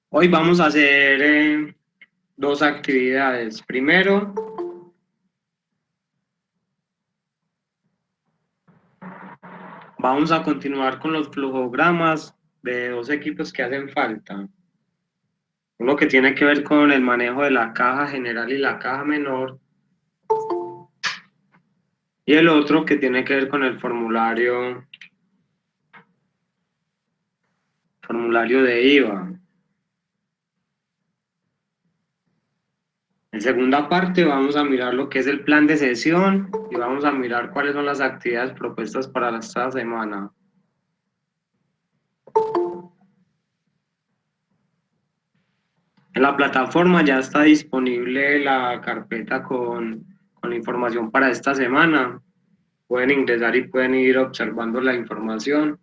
Hoy vamos a hacer dos actividades. Primero, vamos a continuar con los flujogramas de dos equipos que hacen falta. Uno que tiene que ver con el manejo de la caja general y la caja menor, y el otro que tiene que ver con el formulario de IVA. En segunda parte vamos a mirar lo que es el plan de sesión y vamos a mirar cuáles son las actividades propuestas para esta semana. En la plataforma ya está disponible la carpeta con la información para esta semana. Pueden ingresar y pueden ir observando la información.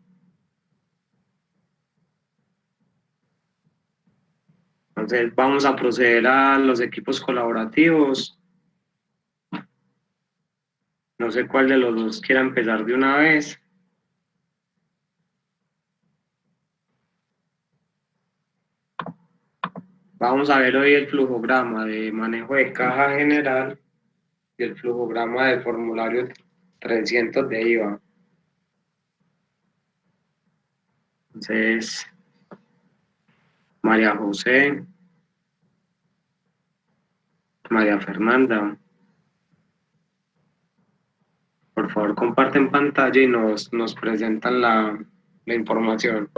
Entonces vamos a proceder a los equipos colaborativos. No sé cuál de los dos quiera empezar de una vez. Vamos a ver hoy el flujograma de manejo de caja general y el flujograma del formulario 300 de IVA. Entonces, María José, María Fernanda, por favor comparten pantalla y nos presentan la información.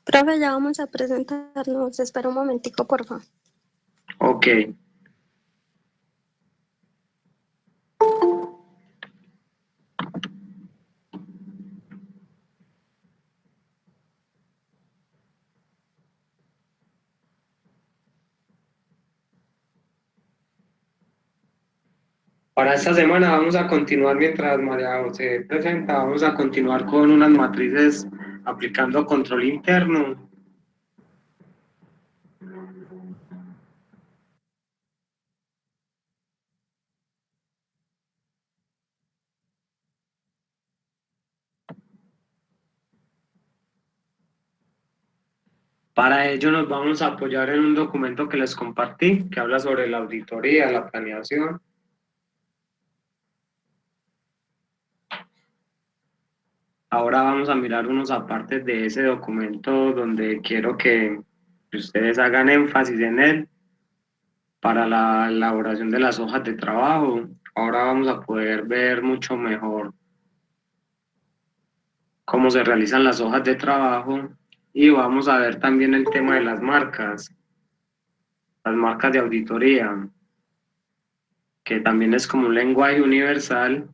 Profe, ya vamos a presentarnos. Espera un momentico, por favor. Ok. Para esta semana vamos a continuar mientras María José presenta, vamos a continuar con unas matrices aplicando control interno. Para ello nos vamos a apoyar en un documento que les compartí, que habla sobre la auditoría, la planeación. Ahora vamos a mirar unos apartes de ese documento donde quiero que ustedes hagan énfasis en él para la elaboración de las hojas de trabajo. Ahora vamos a poder ver mucho mejor cómo se realizan las hojas de trabajo y vamos a ver también el tema de las marcas de auditoría, que también es como un lenguaje universal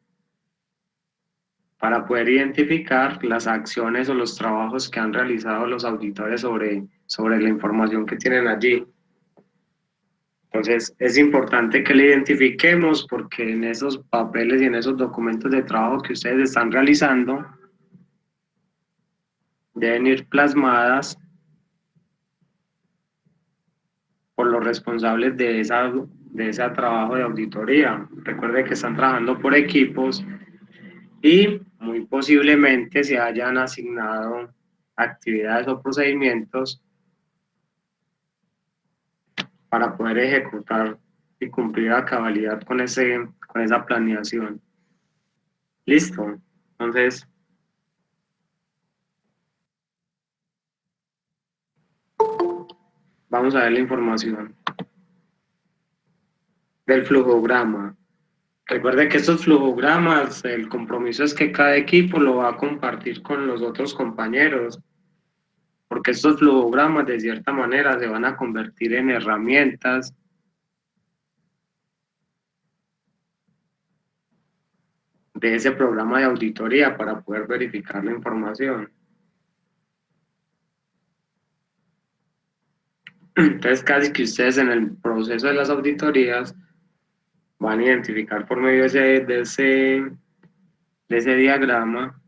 para poder identificar las acciones o los trabajos que han realizado los auditores sobre la información que tienen allí. Entonces, es importante que le identifiquemos porque en esos papeles y en esos documentos de trabajo que ustedes están realizando, deben ir plasmadas por los responsables de ese trabajo de auditoría. Recuerde que están trabajando por equipos y muy posiblemente se hayan asignado actividades o procedimientos para poder ejecutar y cumplir a cabalidad con esa planeación. Listo. Entonces, vamos a ver la información del flujograma. Recuerde que estos flujogramas, el compromiso es que cada equipo lo va a compartir con los otros compañeros, porque estos flujogramas de cierta manera se van a convertir en herramientas de ese programa de auditoría para poder verificar la información. Entonces, casi que ustedes en el proceso de las auditorías van a identificar por medio de ese diagrama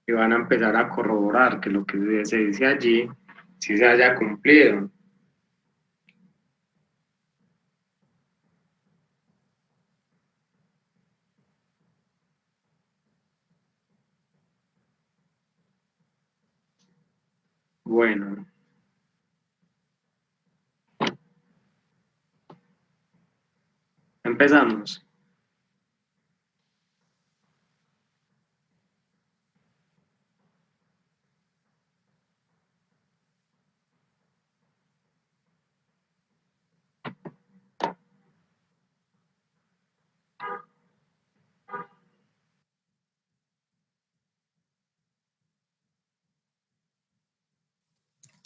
y van a empezar a corroborar que lo que se dice allí sí se haya cumplido. Bueno, empezamos.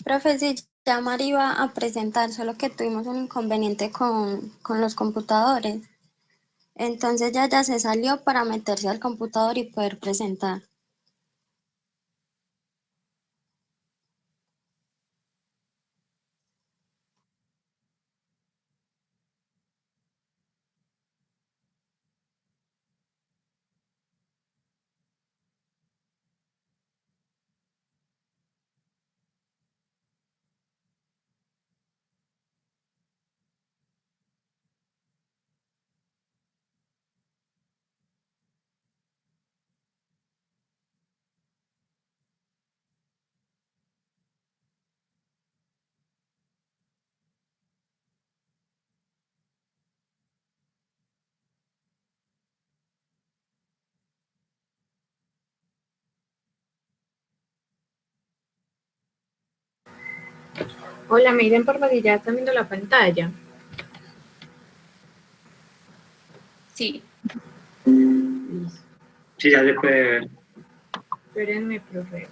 Profe, sí, ya Mari iba a presentar, solo que tuvimos un inconveniente con los computadores. Entonces ya se salió para meterse al computador y poder presentar. Hola, me dicen por favor si ya están viendo la pantalla. Sí. Listo. Sí, ya se puede ver. Espérenme, profe.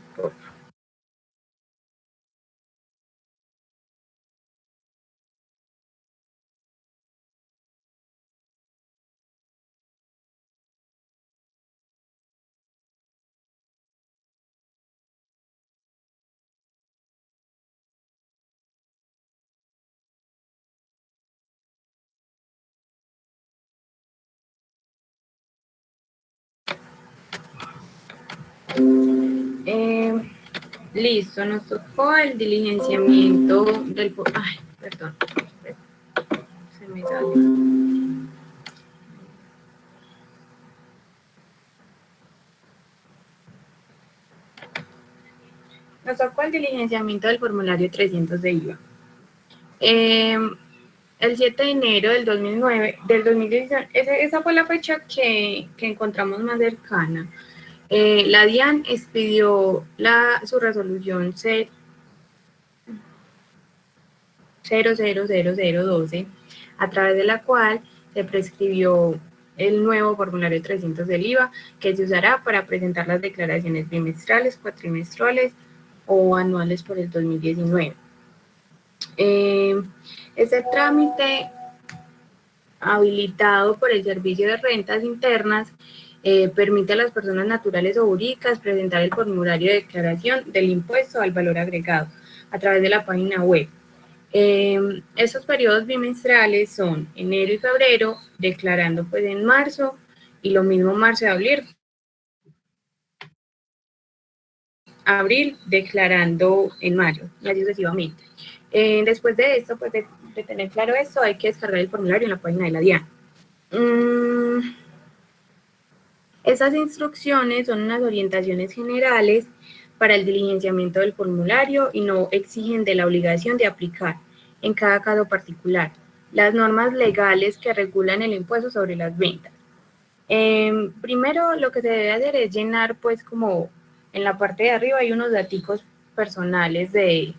Listo, nos tocó el diligenciamiento del... Ay, perdón. Se me salió. Nos tocó el diligenciamiento del formulario 300 de IVA. El 7 de enero del 2009, del 2019, esa fue la fecha que encontramos más cercana. La DIAN expidió su resolución 000012, a través de la cual se prescribió el nuevo formulario 300 del IVA, que se usará para presentar las declaraciones bimestrales, cuatrimestrales o anuales por el 2019. Este trámite habilitado por el Servicio de Rentas Internas permite a las personas naturales o jurídicas presentar el formulario de declaración del impuesto al valor agregado a través de la página web. Estos periodos bimestrales son enero y febrero, declarando pues en marzo, y lo mismo marzo y abril, declarando en mayo, y así sucesivamente. Después de esto, pues de tener claro esto, hay que descargar el formulario en la página de la DIAN. Esas instrucciones son unas orientaciones generales para el diligenciamiento del formulario y no exigen de la obligación de aplicar en cada caso particular las normas legales que regulan el impuesto sobre las ventas. Primero, lo que se debe hacer es llenar, pues, como en la parte de arriba hay unos daticos personales de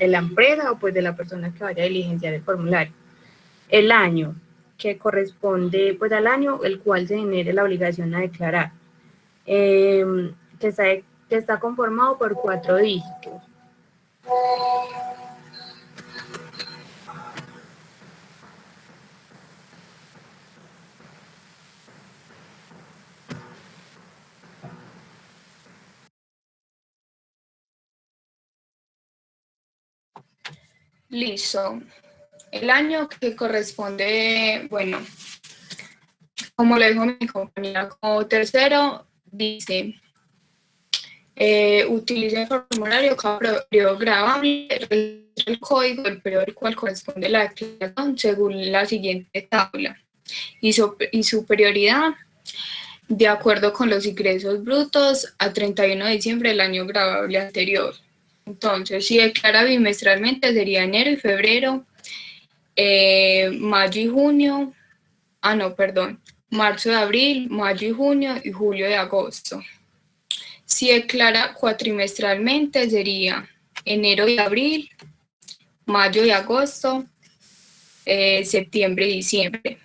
la empresa o pues de la persona que vaya a diligenciar el formulario. El año, que corresponde pues al año el cual se genere la obligación a declarar, que está conformado por 4 dígitos. Listo. El año que corresponde, bueno, como le dijo mi compañera, como tercero, dice, utiliza el formulario cada periodo grabable, registra el código del periodo al cual corresponde la declaración según la siguiente tabla y su prioridad de acuerdo con los ingresos brutos a 31 de diciembre del año grabable anterior. Entonces, si declara bimestralmente sería enero y febrero, mayo y junio, marzo y abril, mayo y junio y julio y agosto. Si declara cuatrimestralmente sería enero y abril, mayo y agosto, septiembre y diciembre.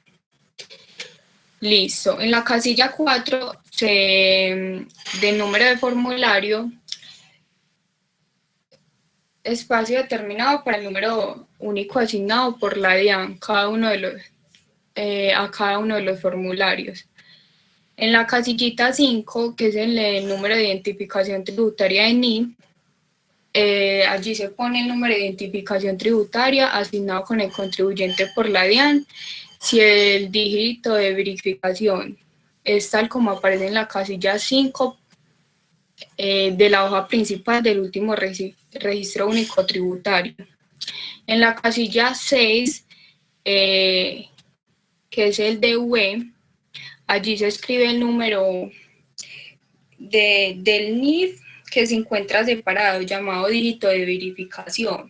Listo. En la casilla 4 del número de formulario, espacio determinado para el número único asignado por la DIAN a cada uno de los formularios. En la casillita 5, que es el número de identificación tributaria de NIE, allí se pone el número de identificación tributaria asignado con el contribuyente por la DIAN, si el dígito de verificación es tal como aparece en la casilla 5 de la hoja principal del último registro único tributario. En la casilla 6, que es el DV, allí se escribe el número del NIF que se encuentra separado, llamado dígito de verificación,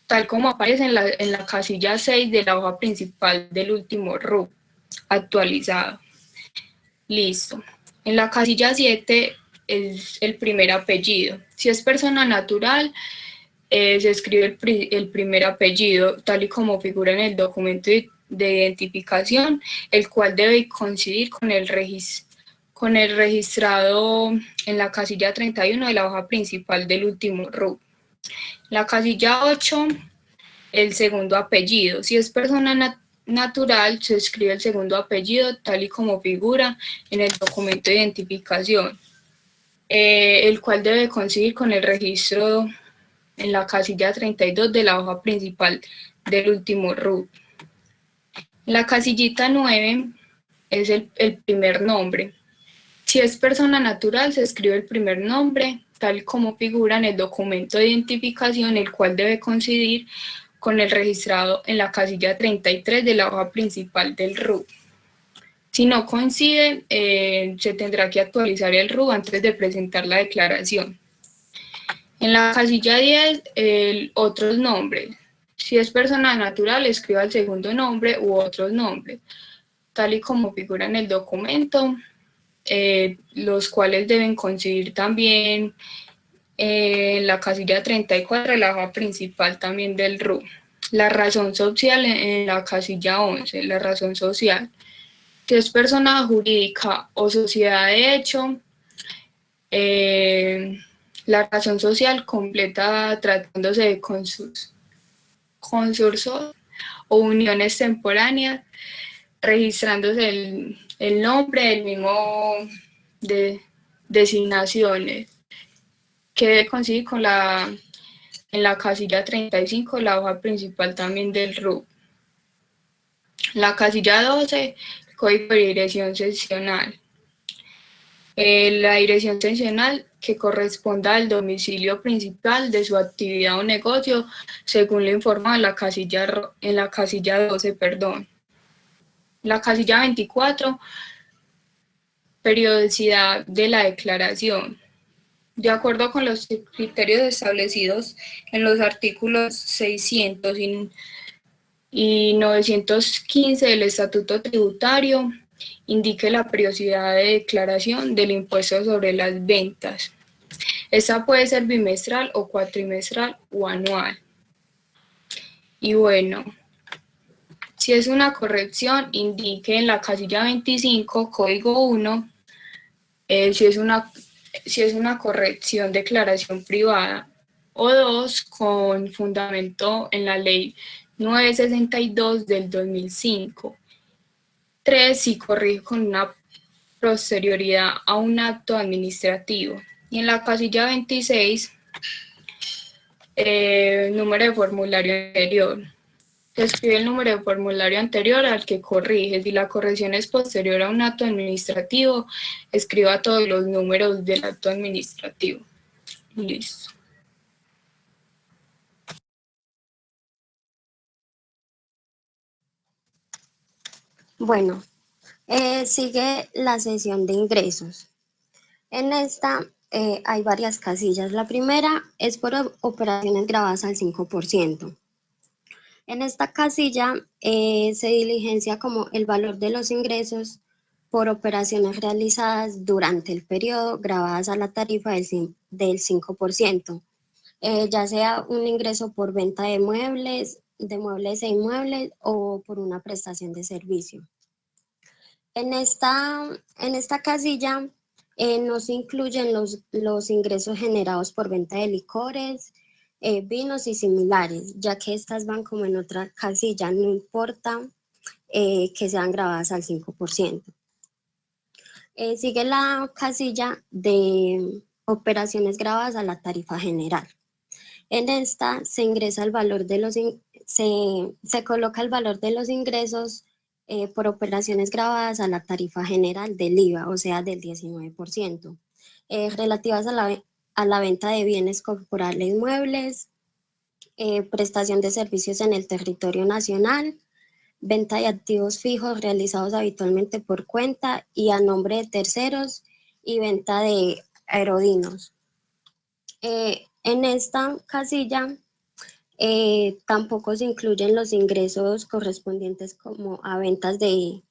tal como aparece en la casilla 6 de la hoja principal del último RUT actualizado. Listo. En la casilla 7 es el primer apellido. Si es persona natural, se escribe el primer apellido, tal y como figura en el documento de identificación, el cual debe coincidir con el registrado en la casilla 31 de la hoja principal del último RUT. La casilla 8, el segundo apellido. Si es persona natural, se escribe el segundo apellido tal y como figura en el documento de identificación, el cual debe coincidir con el registro en la casilla 32 de la hoja principal del último RUT. La casillita 9 es el primer nombre. Si es persona natural, se escribe el primer nombre, tal como figura en el documento de identificación, el cual debe coincidir con el registrado en la casilla 33 de la hoja principal del RUT. Si no coincide, se tendrá que actualizar el RUT antes de presentar la declaración. En la casilla 10, otros nombres. Si es persona natural, escriba el segundo nombre u otros nombres, tal y como figura en el documento, los cuales deben coincidir también en la casilla 34 de la hoja principal también del RUT. La razón social en la casilla 11, la razón social. Si es persona jurídica o sociedad de hecho, la razón social completa tratándose de concursos o uniones temporáneas, registrándose el nombre del mismo de designaciones, que debe coincidir con en la casilla 35, la hoja principal también del RUT. La casilla 12, el código de dirección seccional. La dirección seccional que corresponda al domicilio principal de su actividad o negocio, según lo informado en la casilla 12. La casilla 24, periodicidad de la declaración. De acuerdo con los criterios establecidos en los artículos 600 y 915 del Estatuto Tributario, indique la periodicidad de declaración del impuesto sobre las ventas. Esta puede ser bimestral o cuatrimestral o anual. Y bueno, si es una corrección, indique en la casilla 25, código 1, si es una corrección, declaración privada, o 2, con fundamento en la ley 962 del 2005. 3, si corrige con una posterioridad a un acto administrativo. Y en la casilla 26, Número de formulario anterior. Se escribe el número de formulario anterior al que corrige. Si la corrección es posterior a un acto administrativo, escriba todos los números del acto administrativo. Listo. Bueno, sigue la sesión de ingresos. En esta hay varias casillas. La primera es por operaciones grabadas al 5%. En esta casilla se diligencia como el valor de los ingresos por operaciones realizadas durante el periodo grabadas a la tarifa del 5%, ya sea un ingreso por venta de muebles e inmuebles o por una prestación de servicio. En esta casilla no se incluyen los ingresos generados por venta de licores, vinos y similares, ya que estas van como en otra casilla, no importa que sean grabadas al 5%. Sigue la casilla de operaciones grabadas a la tarifa general. En esta se ingresa el valor de se coloca el valor de los ingresos por operaciones grabadas a la tarifa general del IVA, o sea, del 19%, relativas a la venta de bienes corporales muebles, prestación de servicios en el territorio nacional, venta de activos fijos realizados habitualmente por cuenta y a nombre de terceros y venta de aerodinos. En esta casilla tampoco se incluyen los ingresos correspondientes como a ventas de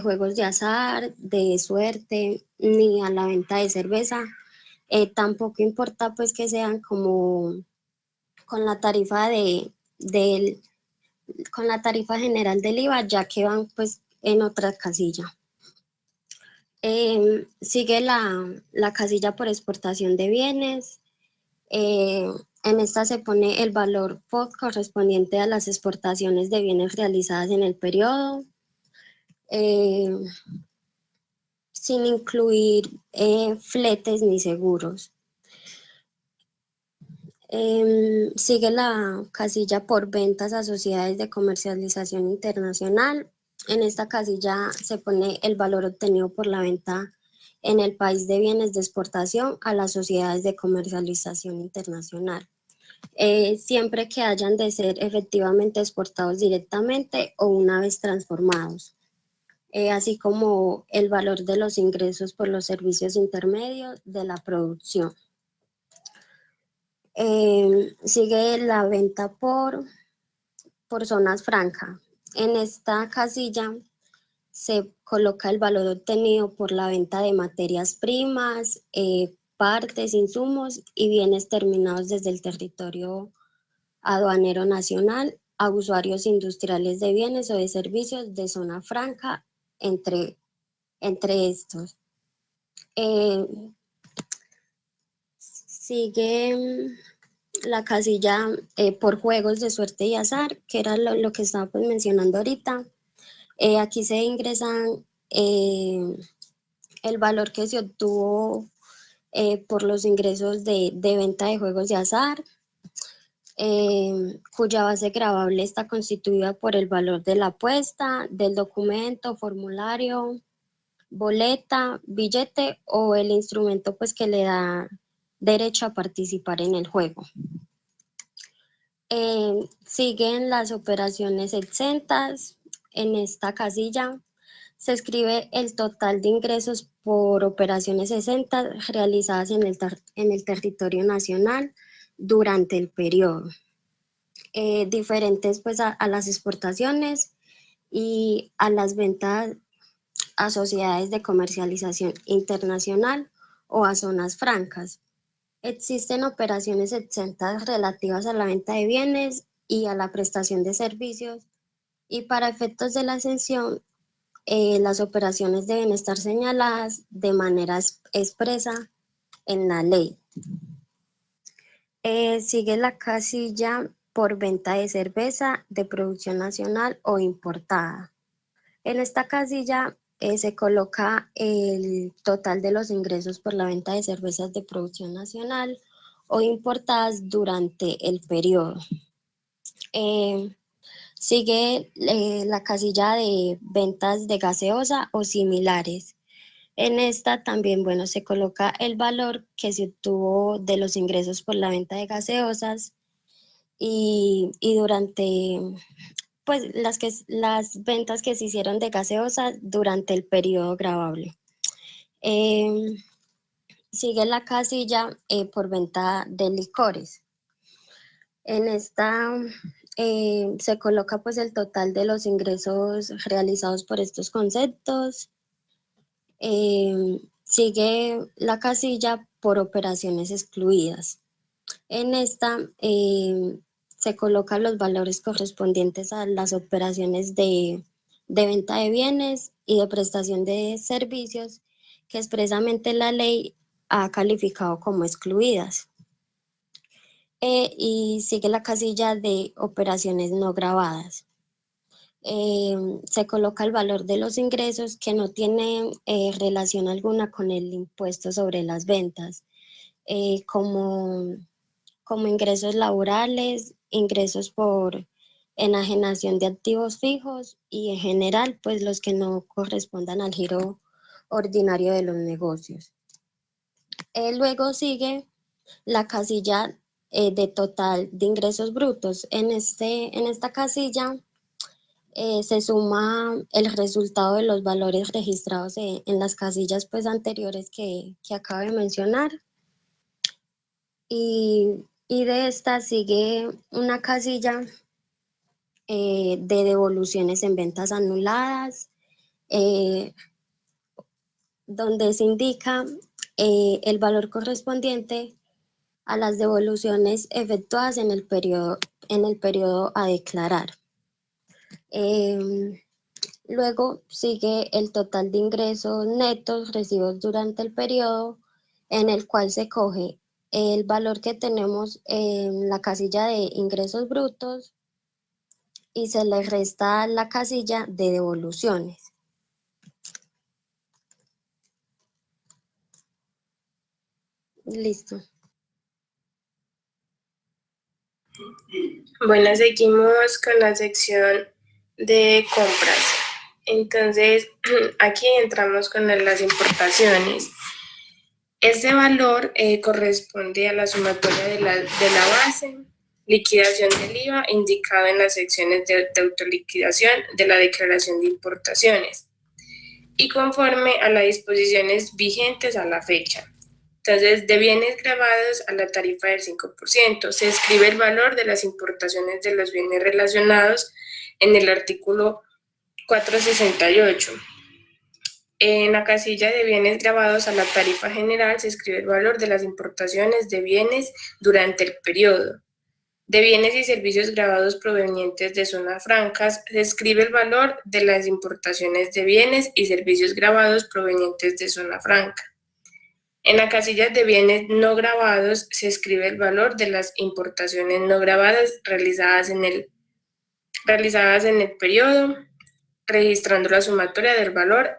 juegos de azar, de suerte, ni a la venta de cerveza. Tampoco importa pues que sean como con la tarifa con la tarifa general del IVA, ya que van pues en otra casilla. Sigue la casilla por exportación de bienes. En esta se pone el valor POT correspondiente a las exportaciones de bienes realizadas en el periodo, sin incluir fletes ni seguros. Sigue la casilla por ventas a sociedades de comercialización internacional. En esta casilla se pone el valor obtenido por la venta en el país de bienes de exportación a las sociedades de comercialización internacional. Siempre que hayan de ser efectivamente exportados directamente o una vez transformados, así como el valor de los ingresos por los servicios intermedios de la producción. Sigue la venta por zonas francas. En esta casilla se coloca el valor obtenido por la venta de materias primas, partes, insumos y bienes terminados desde el territorio aduanero nacional a usuarios industriales de bienes o de servicios de zona franca, entre estos. Sigue la casilla por juegos de suerte y azar, que era lo que estaba pues mencionando ahorita. Aquí se ingresan el valor que se obtuvo por los ingresos de venta de juegos de azar, cuya base gravable está constituida por el valor de la apuesta, del documento, formulario, boleta, billete o el instrumento pues que le da derecho a participar en el juego. Siguen las operaciones exentas. En esta casilla se escribe el total de ingresos por operaciones exentas realizadas en el territorio nacional durante el periodo. Diferentes pues a las exportaciones y a las ventas a sociedades de comercialización internacional o a zonas francas. Existen operaciones exentas relativas a la venta de bienes y a la prestación de servicios, y para efectos de la exención, las operaciones deben estar señaladas de manera expresa en la ley. Sigue la casilla por venta de cerveza de producción nacional o importada. En esta casilla se coloca el total de los ingresos por la venta de cervezas de producción nacional o importadas durante el periodo. Sigue la casilla de ventas de gaseosa o similares. En esta también, bueno, se coloca el valor que se obtuvo de los ingresos por la venta de gaseosas y durante, pues, las ventas que se hicieron de gaseosas durante el periodo gravable. Sigue la casilla por venta de licores. En esta se coloca pues el total de los ingresos realizados por estos conceptos. Sigue la casilla por operaciones excluidas. En esta se colocan los valores correspondientes a las operaciones de venta de bienes y de prestación de servicios que expresamente la ley ha calificado como excluidas. Y sigue la casilla de operaciones no grabadas. Se coloca el valor de los ingresos que no tienen relación alguna con el impuesto sobre las ventas, como ingresos laborales, ingresos por enajenación de activos fijos y en general, pues los que no correspondan al giro ordinario de los negocios. Luego sigue la casilla de total de ingresos brutos. En esta casilla se suma el resultado de los valores registrados en las casillas pues anteriores que acabo de mencionar. Y de esta sigue una casilla de devoluciones en ventas anuladas, donde se indica el valor correspondiente a las devoluciones efectuadas en el periodo a declarar. Luego sigue el total de ingresos netos recibidos durante el periodo, en el cual se coge el valor que tenemos en la casilla de ingresos brutos y se le resta la casilla de devoluciones. Listo. Bueno, seguimos con la sección de compras. Entonces, aquí entramos con las importaciones. Este valor corresponde a la sumatoria de la base, liquidación del IVA indicado en las secciones de autoliquidación de la declaración de importaciones y conforme a las disposiciones vigentes a la fecha. Entonces, de bienes grabados a la tarifa del 5%, se escribe el valor de las importaciones de los bienes relacionados en el artículo 468. En la casilla de bienes grabados a la tarifa general se escribe el valor de las importaciones de bienes durante el periodo. De bienes y servicios grabados provenientes de zonas francas se escribe el valor de las importaciones de bienes y servicios grabados provenientes de zona franca. En la casilla de bienes no grabados se escribe el valor de las importaciones no grabadas realizadas en el periodo, registrando la sumatoria del valor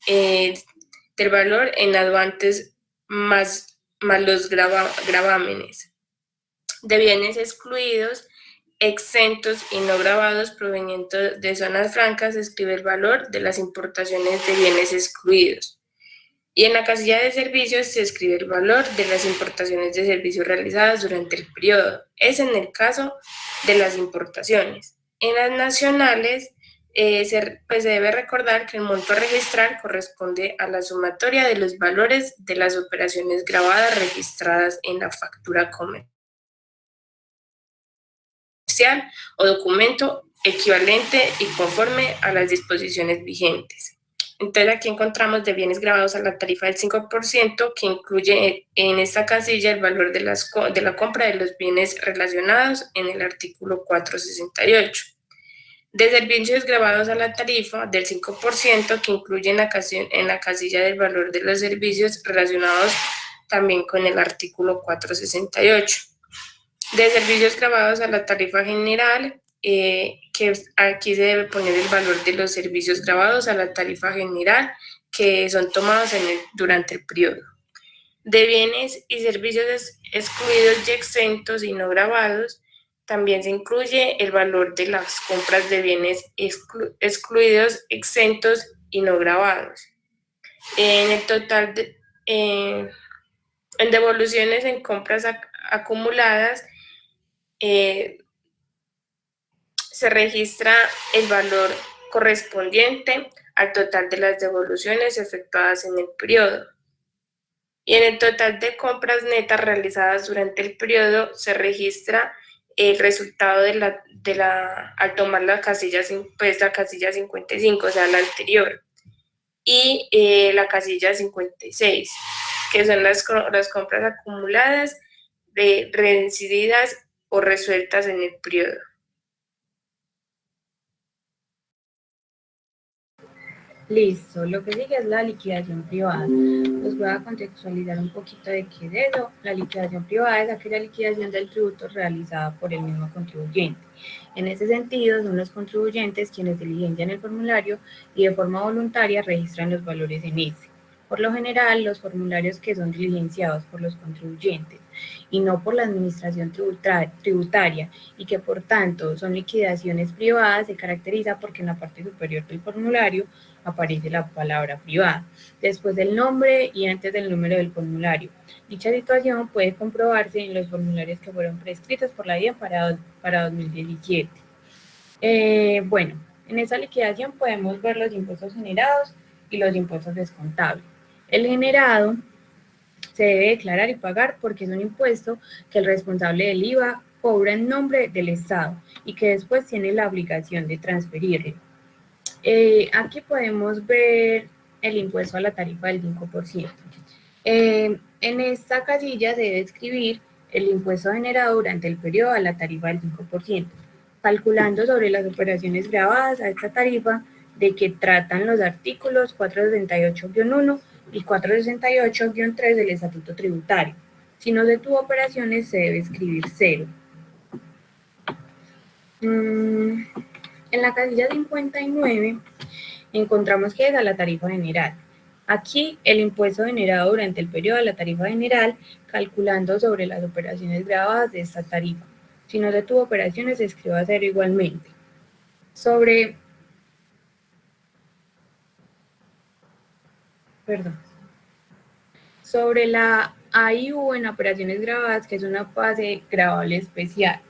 en aduantes más los gravámenes. De bienes excluidos, exentos y no grabados provenientes de zonas francas se escribe el valor de las importaciones de bienes excluidos. Y en la casilla de servicios se escribe el valor de las importaciones de servicios realizadas durante el periodo. Es en el caso de las importaciones. En las nacionales, se debe recordar que el monto a registrar corresponde a la sumatoria de los valores de las operaciones grabadas registradas en la factura comercial o documento equivalente y conforme a las disposiciones vigentes. Entonces aquí encontramos de bienes grabados a la tarifa del 5%, que incluye en esta casilla el valor de la compra de los bienes relacionados en el artículo 468. De servicios grabados a la tarifa del 5%, que incluye en la casilla del valor de los servicios relacionados también con el artículo 468. De servicios grabados a la tarifa general, que aquí se debe poner el valor de los servicios grabados a la tarifa general que son tomados durante el periodo. De bienes y servicios excluidos y exentos y no gravados, también se incluye el valor de las compras de bienes excluidos, exentos y no gravados. En el total, en devoluciones en compras acumuladas, se registra el valor correspondiente al total de las devoluciones efectuadas en el periodo. Y en el total de compras netas realizadas durante el periodo se registra el resultado al tomar la casilla 55, o sea, la anterior, y la casilla 56, que son las compras acumuladas, reincididas o resueltas en el periodo. Listo, lo que sigue es la liquidación privada. Les voy a contextualizar un poquito de qué es eso. La liquidación privada es aquella liquidación del tributo realizada por el mismo contribuyente. En ese sentido, son los contribuyentes quienes diligencian el formulario y de forma voluntaria registran los valores en ese. Por lo general, los formularios que son diligenciados por los contribuyentes y no por la administración tributaria y que por tanto son liquidaciones privadas se caracteriza porque en la parte superior del formulario aparece la palabra privada, después del nombre y antes del número del formulario. Dicha situación puede comprobarse en los formularios que fueron prescritos por la DIAN para 2017. Bueno, en esa liquidación podemos ver los impuestos generados y los impuestos descontables. El generado se debe declarar y pagar porque es un impuesto que el responsable del IVA cobra en nombre del Estado y que después tiene la obligación de transferirlo. Aquí podemos ver el impuesto a la tarifa del 5%. En esta casilla se debe escribir el impuesto generado durante el periodo a la tarifa del 5%, calculando sobre las operaciones grabadas a esta tarifa de que tratan los artículos 468-1 y 468-3 del Estatuto Tributario. Si no se tuvo operaciones, se debe escribir 0. En la casilla 59 encontramos que es a la tarifa general. Aquí el impuesto generado durante el periodo de la tarifa general, calculando sobre las operaciones grabadas de esta tarifa. Si no se tuvo operaciones, se escribe 0 igualmente. Sobre la AIU en operaciones grabadas, que es una fase grabable especial.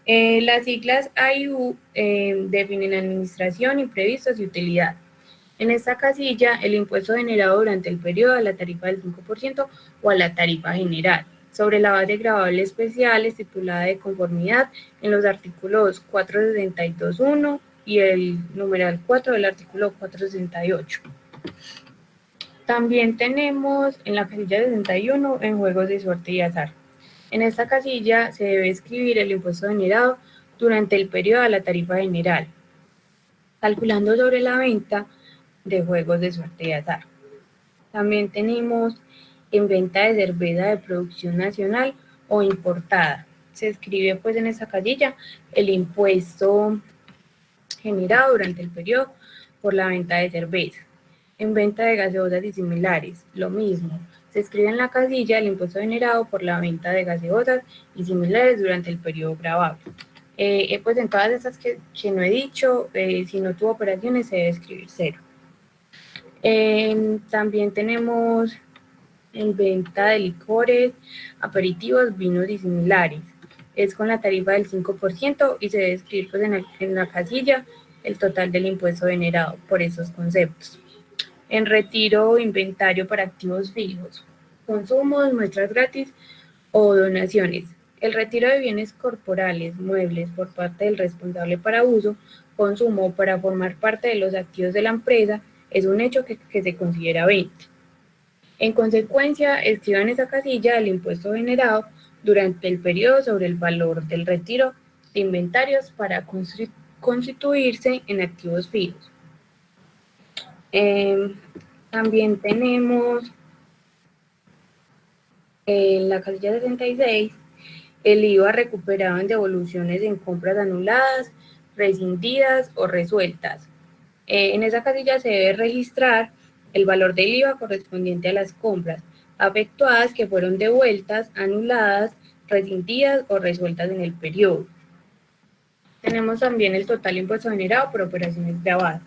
Las siglas AIU definen administración, imprevistos y utilidad. En esta casilla, el impuesto generado durante el periodo a la tarifa del 5% o a la tarifa general, sobre la base gravable especial estipulada de conformidad en los artículos 462.1 y el numeral 4 del artículo 468. También tenemos en la casilla 61 en juegos de suerte y azar. En esta casilla se debe escribir el impuesto generado durante el periodo a la tarifa general, calculando sobre la venta de juegos de suerte y azar. También tenemos en venta de cerveza de producción nacional o importada. Se escribe pues en esa casilla el impuesto generado durante el periodo por la venta de cerveza. En venta de gaseosas y similares, lo mismo. Se escribe en la casilla el impuesto generado por la venta de gaseosas y similares durante el periodo grabable. Pues en todas esas que no he dicho, si no tuvo operaciones se debe escribir 0. También tenemos en venta de licores, aperitivos, vinos y similares. Es con la tarifa del 5% y se debe escribir pues, en la casilla el total del impuesto generado por esos conceptos. En retiro o inventario para activos fijos, consumos, muestras gratis o donaciones. El retiro de bienes corporales, muebles por parte del responsable para uso, consumo o para formar parte de los activos de la empresa es un hecho que se considera venta. En consecuencia, escriban en esa casilla el impuesto generado durante el periodo sobre el valor del retiro de inventarios para constituirse en activos fijos. También tenemos en la casilla 66 el IVA recuperado en devoluciones en compras anuladas, rescindidas o resueltas. En esa casilla se debe registrar el valor del IVA correspondiente a las compras, efectuadas que fueron devueltas, anuladas, rescindidas o resueltas en el periodo. Tenemos también el total impuesto generado por operaciones grabadas.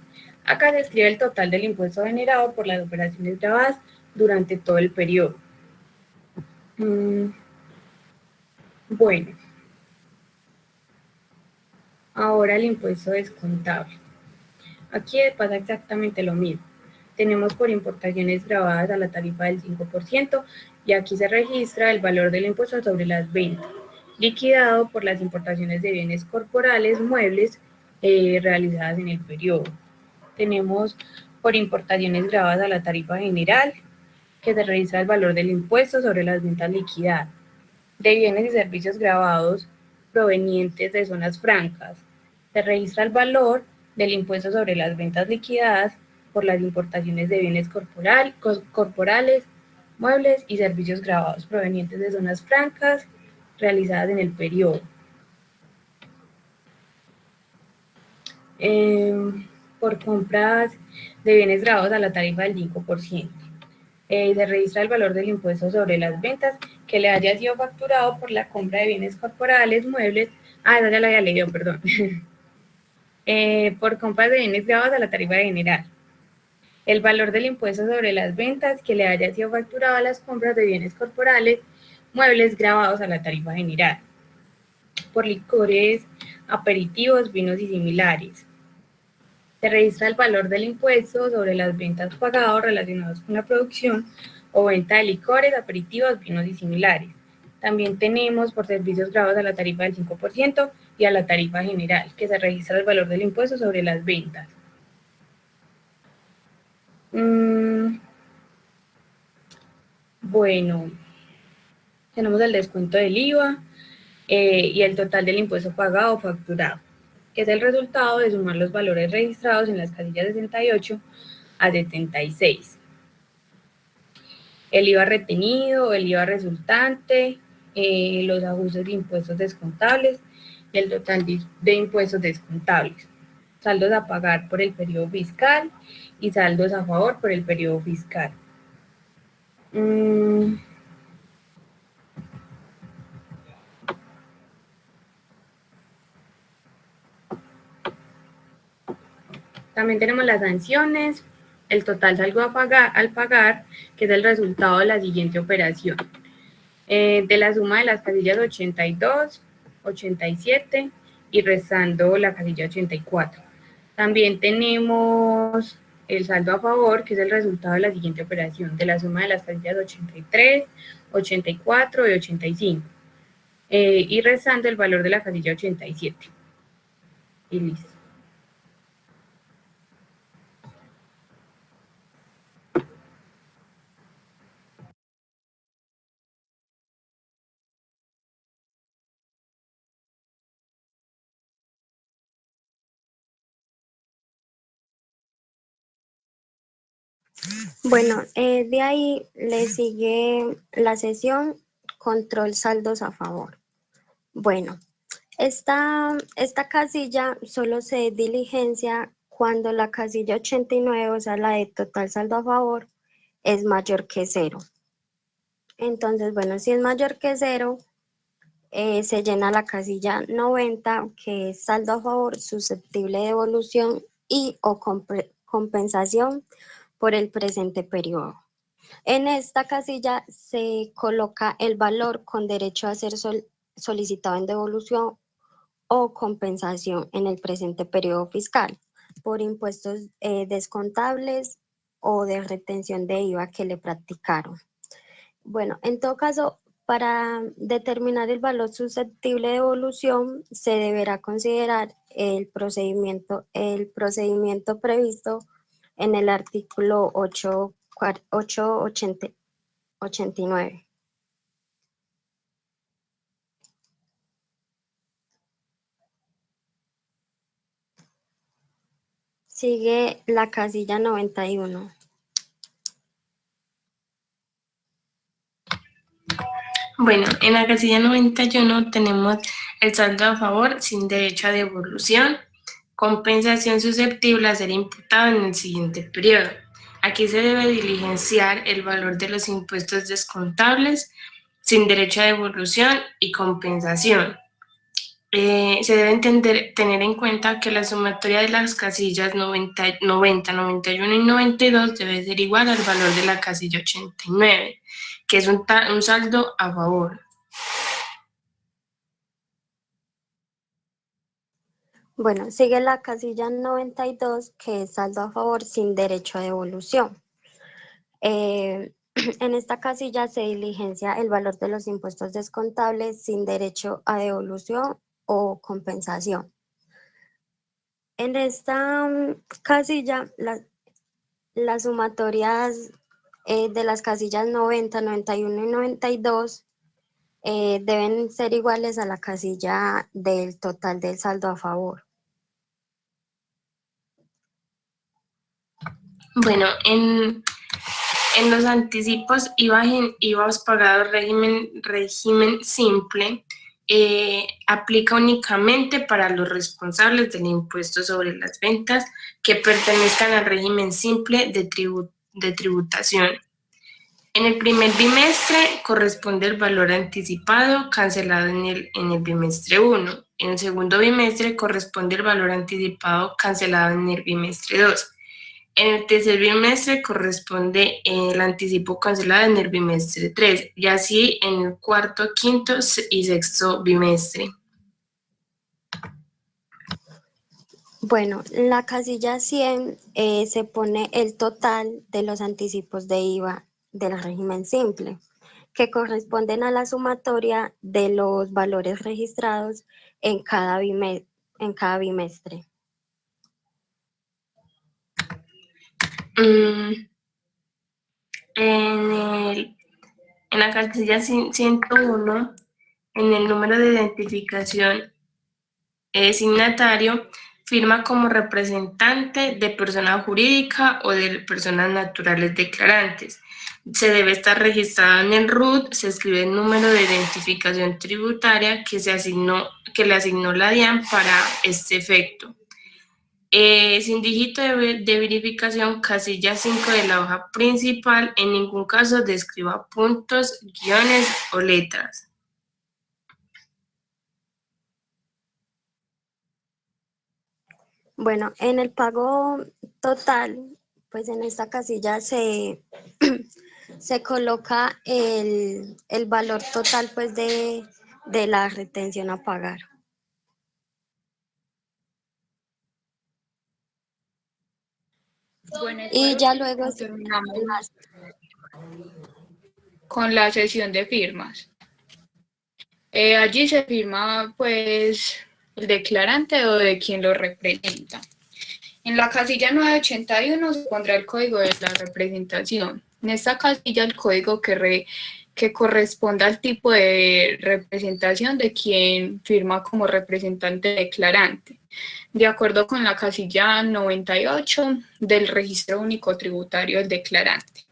Acá se escribe el total del impuesto generado por las operaciones grabadas durante todo el periodo. Bueno, ahora el impuesto descontable. Aquí pasa exactamente lo mismo. Tenemos por importaciones grabadas a la tarifa del 5% y aquí se registra el valor del impuesto sobre las ventas, liquidado por las importaciones de bienes corporales, muebles, realizadas en el periodo. Tenemos por importaciones grabadas a la tarifa general, que se registra el valor del impuesto sobre las ventas liquidadas, de bienes y servicios grabados provenientes de zonas francas. Se registra el valor del impuesto sobre las ventas liquidadas por las importaciones de bienes corporales, muebles y servicios grabados provenientes de zonas francas realizadas en el periodo. Por compras de bienes grabados a la tarifa del 5%. Se registra el valor del impuesto sobre las ventas que le haya sido facturado por la compra de bienes corporales, muebles. Esa ya la había leído, perdón. Por compras de bienes grabados a la tarifa general. El valor del impuesto sobre las ventas que le haya sido facturado a las compras de bienes corporales, muebles grabados a la tarifa general. Por licores, aperitivos, vinos y similares. Se registra el valor del impuesto sobre las ventas pagados relacionados con la producción o venta de licores, aperitivos, vinos y similares. También tenemos por servicios grabados a la tarifa del 5% y a la tarifa general, que se registra el valor del impuesto sobre las ventas. Bueno, tenemos el descuento del IVA y el total del impuesto pagado o facturado, que es el resultado de sumar los valores registrados en las casillas 68 a 76. El IVA retenido, el IVA resultante, los ajustes de impuestos descontables y el total de impuestos descontables, saldos a pagar por el periodo fiscal y saldos a favor por el periodo fiscal. También tenemos las sanciones, el total saldo al pagar, que es el resultado de la siguiente operación. De la suma de las casillas 82, 87 y restando la casilla 84. También tenemos el saldo a favor, que es el resultado de la siguiente operación, de la suma de las casillas 83, 84 y 85. Y restando el valor de la casilla 87. Y listo. Bueno, de ahí le sigue la sesión control saldos a favor. Bueno, esta casilla solo se diligencia cuando la casilla 89, o sea, la de total saldo a favor, es mayor que 0. Entonces, bueno, si es mayor que 0, se llena la casilla 90, que es saldo a favor susceptible de devolución y o compensación por el presente periodo. En esta casilla se coloca el valor con derecho a ser solicitado en devolución o compensación en el presente periodo fiscal por impuestos descontables o de retención de IVA que le practicaron. Bueno, en todo caso, para determinar el valor susceptible de devolución, se deberá considerar el procedimiento previsto en el artículo 889. Sigue la casilla 91. Bueno, en la casilla 91 tenemos el saldo a favor sin derecho a devolución, compensación susceptible a ser imputado en el siguiente periodo. Aquí se debe diligenciar el valor de los impuestos descontables sin derecho a devolución y compensación. Se debe tener en cuenta que la sumatoria de las casillas 90, 91 y 92 debe ser igual al valor de la casilla 89, que es un saldo a favor. Bueno, sigue la casilla 92, que es saldo a favor sin derecho a devolución. En esta casilla se diligencia el valor de los impuestos descontables sin derecho a devolución o compensación. En esta casilla, las sumatorias de las casillas 90, 91 y 92 deben ser iguales a la casilla del total del saldo a favor. Bueno, en los anticipos IVA pagados régimen simple, aplica únicamente para los responsables del impuesto sobre las ventas que pertenezcan al régimen simple de tributación. En el primer bimestre corresponde el valor anticipado cancelado en el bimestre 1. En el segundo bimestre corresponde el valor anticipado cancelado en el bimestre 2. En el tercer bimestre corresponde el anticipo cancelado en el bimestre 3, y así en el cuarto, quinto y sexto bimestre. Bueno, en la casilla 100 se pone el total de los anticipos de IVA del régimen simple, que corresponden a la sumatoria de los valores registrados en cada bimestre. En la casilla 101, en el número de identificación signatario, firma como representante de persona jurídica o de personas naturales declarantes. Se debe estar registrado en el RUT, se escribe el número de identificación tributaria que le asignó la DIAN para este efecto. Sin dígito de verificación, casilla 5 de la hoja principal, en ningún caso describa puntos, guiones o letras. Bueno, en el pago total, pues en esta casilla se coloca el valor total pues de la retención a pagar. Bueno, Y ya luego terminamos con la sesión de firmas. Allí se firma pues el declarante o de quien lo representa. En la casilla 981 se pondrá el código de la representación. En esta casilla el código que corresponda al tipo de representación de quien firma como representante declarante, de acuerdo con la casilla 98 del Registro Único Tributario del declarante.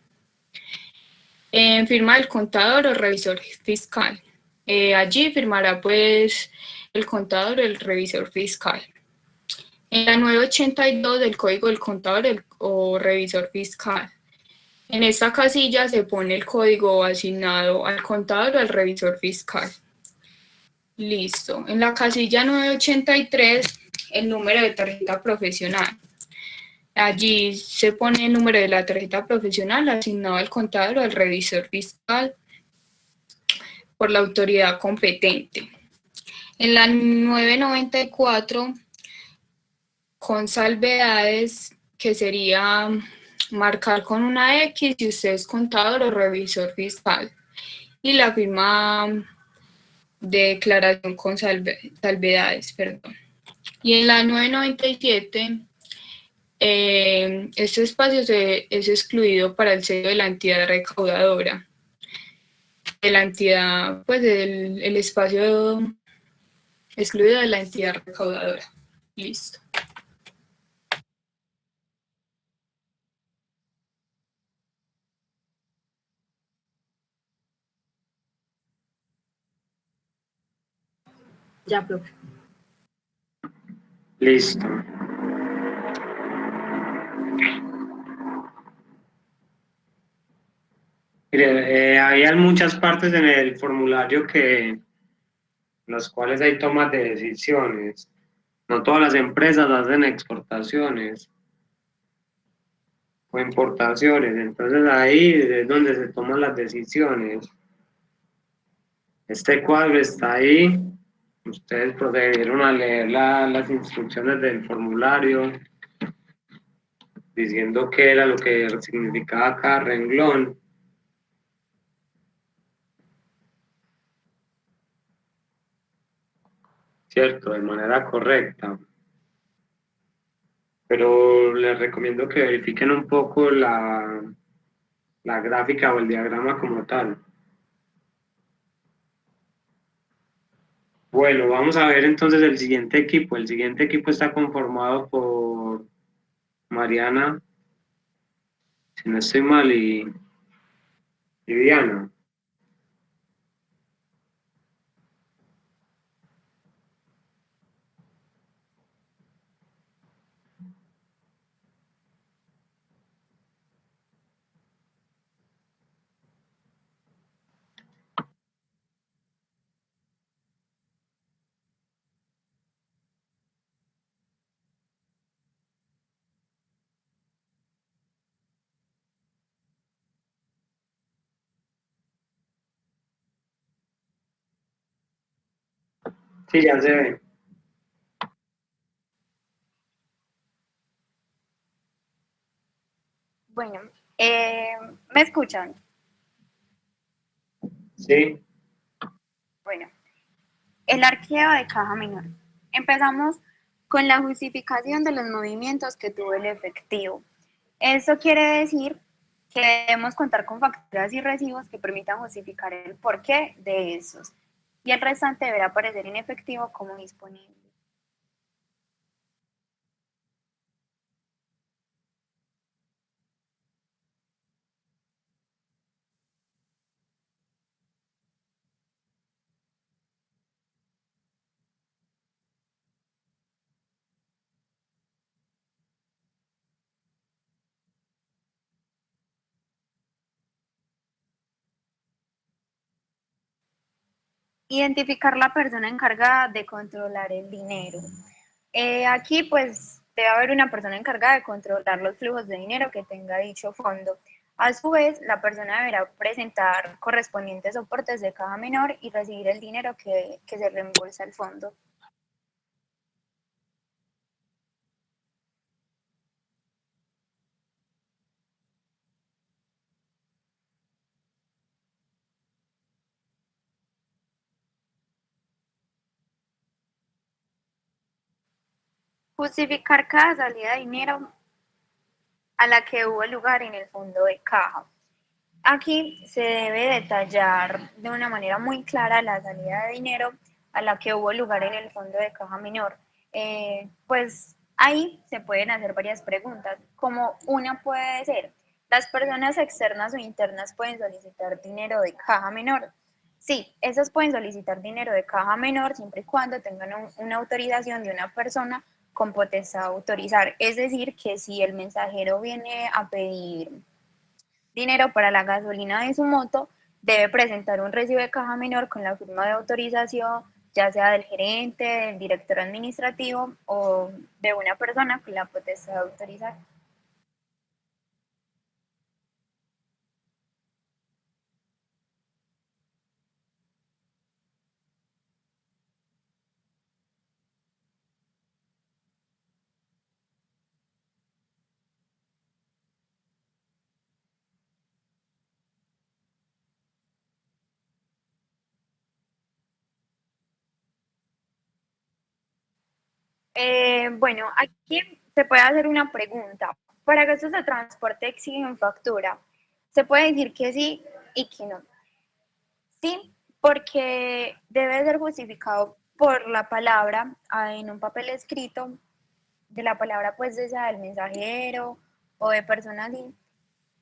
Firma el contador o revisor fiscal. Allí firmará pues el contador o el revisor fiscal. En la 982 del Código del Contador o Revisor Fiscal. En esta casilla se pone el código asignado al contador o al revisor fiscal. Listo. En la casilla 983, el número de tarjeta profesional. Allí se pone el número de la tarjeta profesional asignado al contador o al revisor fiscal por la autoridad competente. En la 994, con salvedades, que sería marcar con una X si usted es contador o revisor fiscal, y la firma de declaración con salvedades, perdón. Y en la 997, este espacio es excluido para el sello de la entidad recaudadora, de la entidad, pues el espacio excluido de la entidad recaudadora. Listo. Ya, profe. Listo. Mire, había muchas partes en el formulario en las cuales hay tomas de decisiones. No todas las empresas hacen exportaciones o importaciones, entonces ahí es donde se toman las decisiones. Este cuadro está ahí, ustedes procedieron a leer las instrucciones del formulario, diciendo qué era lo que significaba cada renglón. Cierto, de manera correcta. Pero les recomiendo que verifiquen un poco la gráfica o el diagrama como tal. Bueno, vamos a ver entonces el siguiente equipo. El siguiente equipo está conformado por Mariana, si no estoy mal, y Diana. Sí, ya se ve. Bueno, ¿me escuchan? Sí. Bueno, el arqueo de caja menor. Empezamos con la justificación de los movimientos que tuvo el efectivo. Esto quiere decir que debemos contar con facturas y recibos que permitan justificar el porqué de esos. Y el restante deberá aparecer en efectivo como disponible. Identificar la persona encargada de controlar el dinero. Aquí pues debe haber una persona encargada de controlar los flujos de dinero que tenga dicho fondo. A su vez, la persona deberá presentar correspondientes soportes de caja menor y recibir el dinero que se reembolsa al fondo. Justificar cada salida de dinero a la que hubo lugar en el fondo de caja. Aquí se debe detallar de una manera muy clara la salida de dinero a la que hubo lugar en el fondo de caja menor. Pues ahí se pueden hacer varias preguntas, como una puede ser, ¿las personas externas o internas pueden solicitar dinero de caja menor? Sí, esas pueden solicitar dinero de caja menor siempre y cuando tengan una autorización de una persona con potestad de autorizar. Es decir, que si el mensajero viene a pedir dinero para la gasolina de su moto, debe presentar un recibo de caja menor con la firma de autorización, ya sea del gerente, del director administrativo o de una persona con la potestad de autorizar. Bueno, aquí se puede hacer una pregunta. ¿Para gastos de transporte exigen factura? Se puede decir que sí y que no. Sí, porque debe ser justificado por la palabra en un papel escrito, de la palabra pues de sea del mensajero o de personas así,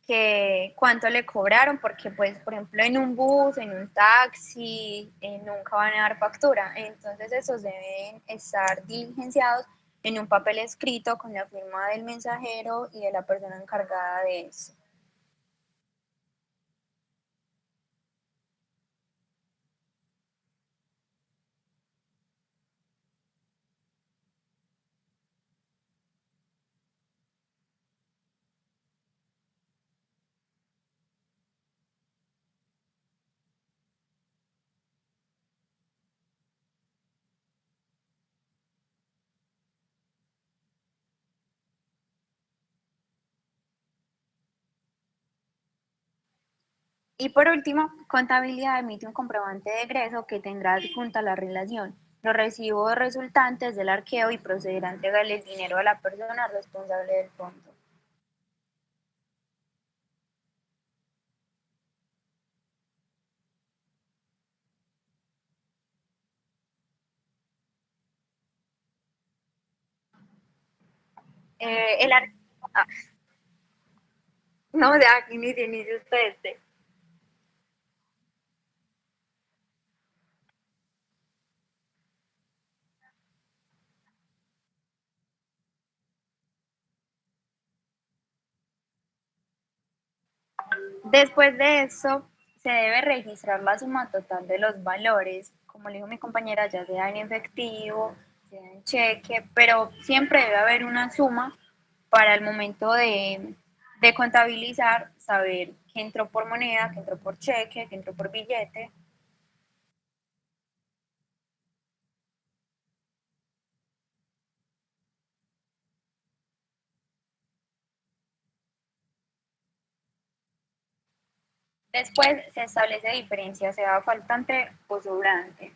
que cuánto le cobraron, porque pues por ejemplo en un bus, en un taxi, nunca van a dar factura, entonces esos deben estar diligenciados en un papel escrito con la firma del mensajero y de la persona encargada de eso. Y por último, contabilidad emite un comprobante de egreso que tendrá adjunta la relación, los recibos resultantes del arqueo y procederá a entregarle el dinero a la persona responsable del fondo. El ar... ah, no, ya, aquí inicie usted. Después de eso, se debe registrar la suma total de los valores, como le dijo mi compañera, ya sea en efectivo, sea en cheque, pero siempre debe haber una suma para el momento de contabilizar, saber qué entró por moneda, qué entró por cheque, qué entró por billete. Después se establece diferencia, sea faltante o sobrante.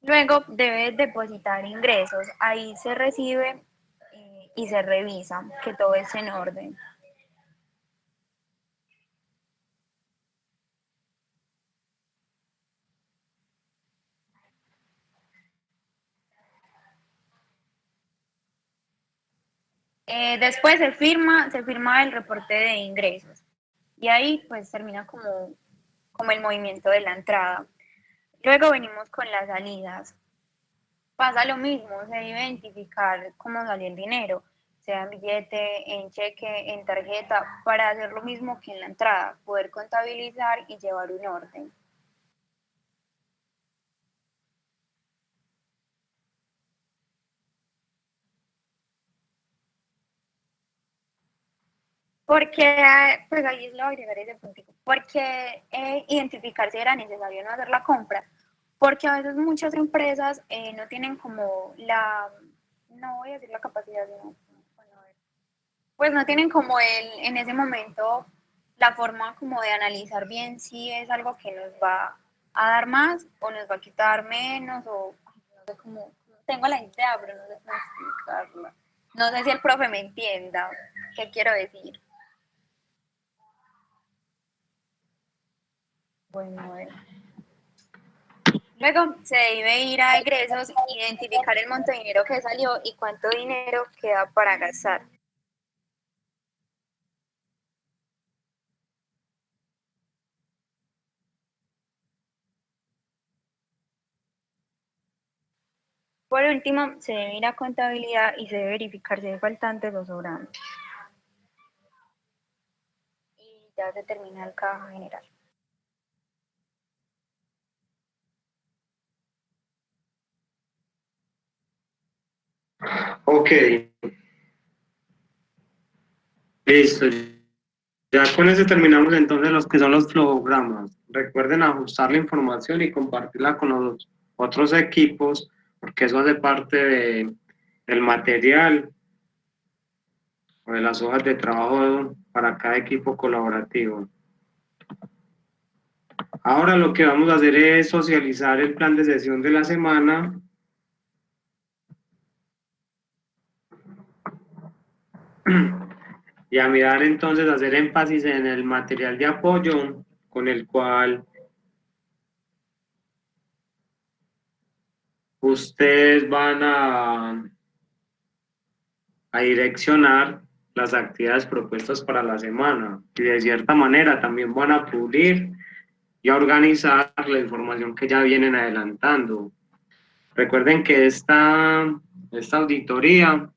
Luego debe depositar ingresos, ahí se recibe y se revisa que todo esté en orden. Después se firma el reporte de ingresos y ahí pues termina como el movimiento de la entrada. Luego venimos con las salidas. Pasa lo mismo, se debe identificar cómo salió el dinero, sea en billete, en cheque, en tarjeta, para hacer lo mismo que en la entrada, poder contabilizar y llevar un orden. Porque, pues ahí es lo agregar ese punto, porque identificar si era necesario no hacer la compra, porque a veces muchas empresas no tienen como no voy a decir la capacidad, no, bueno, a ver, pues no tienen como en ese momento la forma como de analizar bien si es algo que nos va a dar más o nos va a quitar menos o no sé cómo, tengo la idea, pero no sé cómo explicarla. No sé si el profe me entienda qué quiero decir. Bueno, a ver. Luego se debe ir a egresos, identificar el monto de dinero que salió y cuánto dinero queda para gastar. Por último, se debe ir a contabilidad y se debe verificar si hay faltantes o sobrantes. Y ya se termina el caja general. Ok, listo. Ya con eso terminamos entonces los que son los flowogramas. Recuerden ajustar la información y compartirla con los otros equipos, porque eso hace parte del material o de las hojas de trabajo para cada equipo colaborativo. Ahora lo que vamos a hacer es socializar el plan de sesión de la semana. Y a mirar entonces, hacer énfasis en el material de apoyo con el cual ustedes van a direccionar las actividades propuestas para la semana y de cierta manera también van a pulir y a organizar la información que ya vienen adelantando. Recuerden que esta auditoría,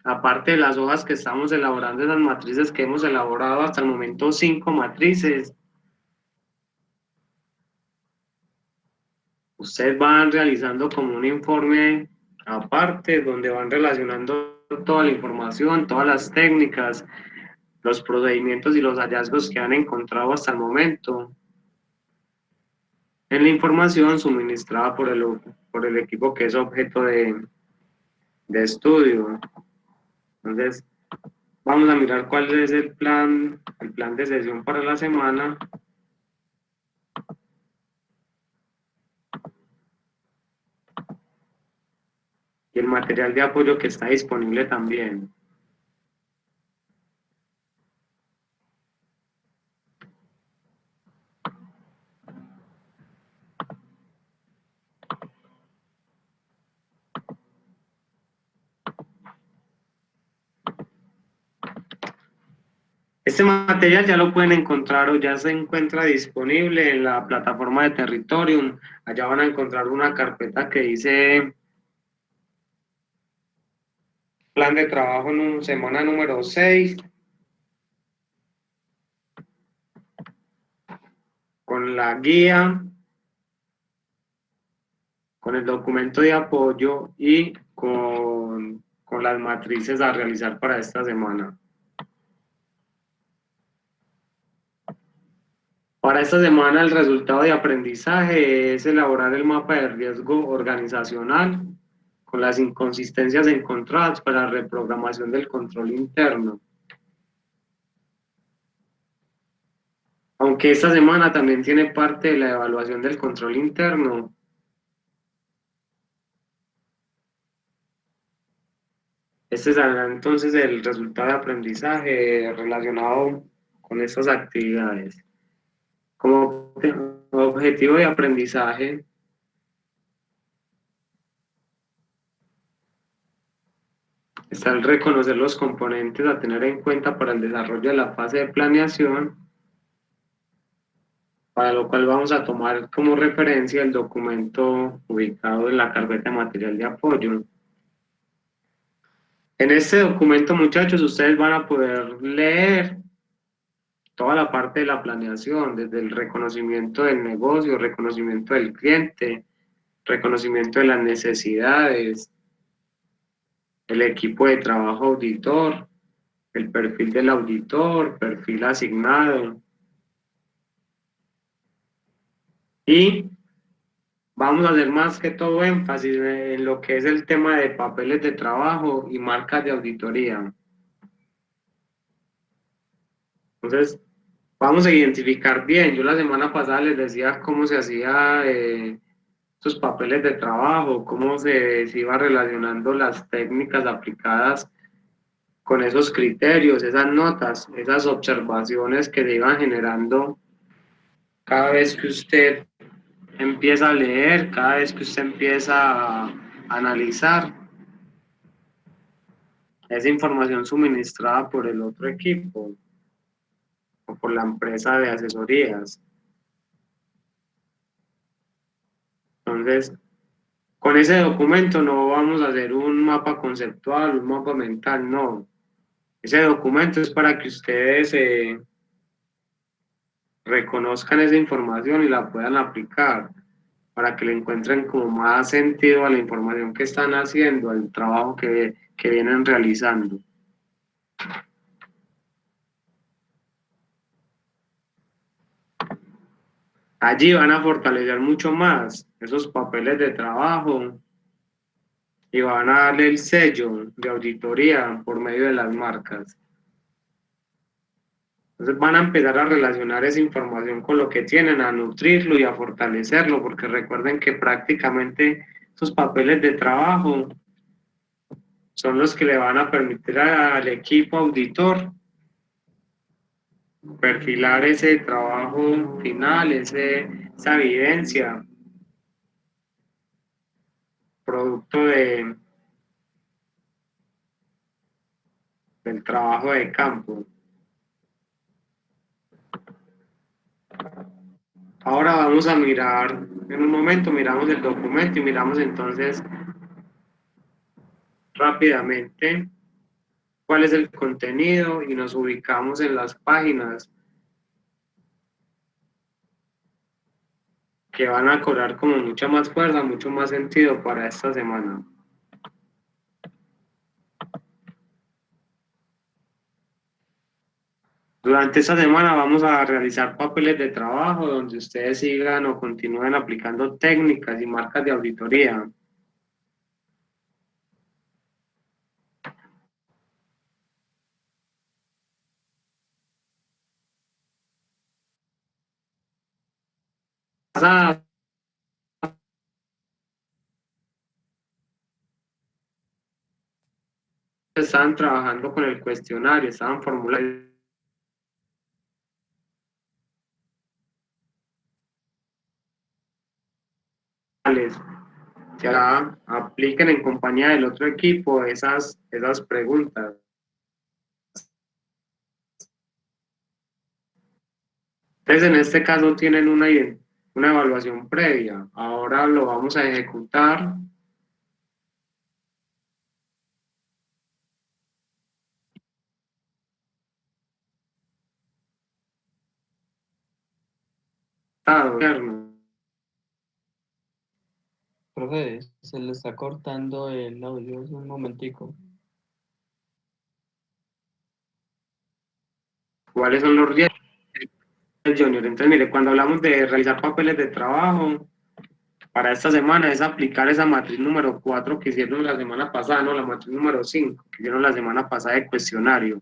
aparte de las hojas que estamos elaborando, esas matrices que hemos elaborado hasta el momento, 5 matrices, ustedes van realizando como un informe aparte donde van relacionando toda la información, todas las técnicas los procedimientos y los hallazgos que han encontrado hasta el momento en la información suministrada por el equipo que es objeto de estudio. Entonces, vamos a mirar cuál es el plan de sesión para la semana. Y el material de apoyo que está disponible también. Este material ya lo pueden encontrar o ya se encuentra disponible en la plataforma de Territorium. Allá van a encontrar una carpeta que dice plan de trabajo en semana número 6, con la guía, con el documento de apoyo y con las matrices a realizar para esta semana. Para esta semana el resultado de aprendizaje es elaborar el mapa de riesgo organizacional con las inconsistencias encontradas para la reprogramación del control interno. Aunque esta semana también tiene parte de la evaluación del control interno, este será entonces el resultado de aprendizaje relacionado con estas actividades. Como objetivo de aprendizaje, está el reconocer los componentes a tener en cuenta para el desarrollo de la fase de planeación, para lo cual vamos a tomar como referencia el documento ubicado en la carpeta de material de apoyo. En este documento, muchachos, ustedes van a poder leer toda la parte de la planeación, desde el reconocimiento del negocio, reconocimiento del cliente, reconocimiento de las necesidades, el equipo de trabajo auditor, el perfil del auditor, perfil asignado. Y vamos a hacer más que todo énfasis en lo que es el tema de papeles de trabajo y marcas de auditoría. Entonces, vamos a identificar bien. Yo la semana pasada les decía cómo se hacía estos papeles de trabajo, cómo se iba relacionando las técnicas aplicadas con esos criterios, esas notas, esas observaciones que se iban generando cada vez que usted empieza a leer, cada vez que usted empieza a analizar esa información suministrada por el otro equipo o por la empresa de asesorías. Entonces, con ese documento no vamos a hacer un mapa conceptual, un mapa mental, no. Ese documento es para que ustedes reconozcan esa información y la puedan aplicar, para que le encuentren como más sentido a la información que están haciendo, al trabajo que vienen realizando. Allí van a fortalecer mucho más esos papeles de trabajo y van a darle el sello de auditoría por medio de las marcas. Entonces van a empezar a relacionar esa información con lo que tienen, a nutrirlo y a fortalecerlo, porque recuerden que prácticamente esos papeles de trabajo son los que le van a permitir al equipo auditor perfilar ese trabajo final, esa evidencia, producto del trabajo de campo. Ahora vamos a mirar, en un momento miramos el documento y miramos entonces rápidamente cuál es el contenido y nos ubicamos en las páginas que van a cobrar como mucha más fuerza, mucho más sentido para esta semana. Durante esta semana vamos a realizar papeles de trabajo donde ustedes sigan o continúen aplicando técnicas y marcas de auditoría. Estaban trabajando con el cuestionario, estaban formulando. Ya apliquen en compañía del otro equipo esas preguntas. Entonces, en este caso tienen una evaluación previa. Ahora lo vamos a ejecutar. Profe, se le está cortando el audio, un momentico. ¿Cuáles son los riesgos, Junior? Entonces, mire, cuando hablamos de realizar papeles de trabajo, para esta semana es aplicar esa matriz número 4 que hicieron la semana pasada, no, la matriz número 5 que hicieron la semana pasada de cuestionario.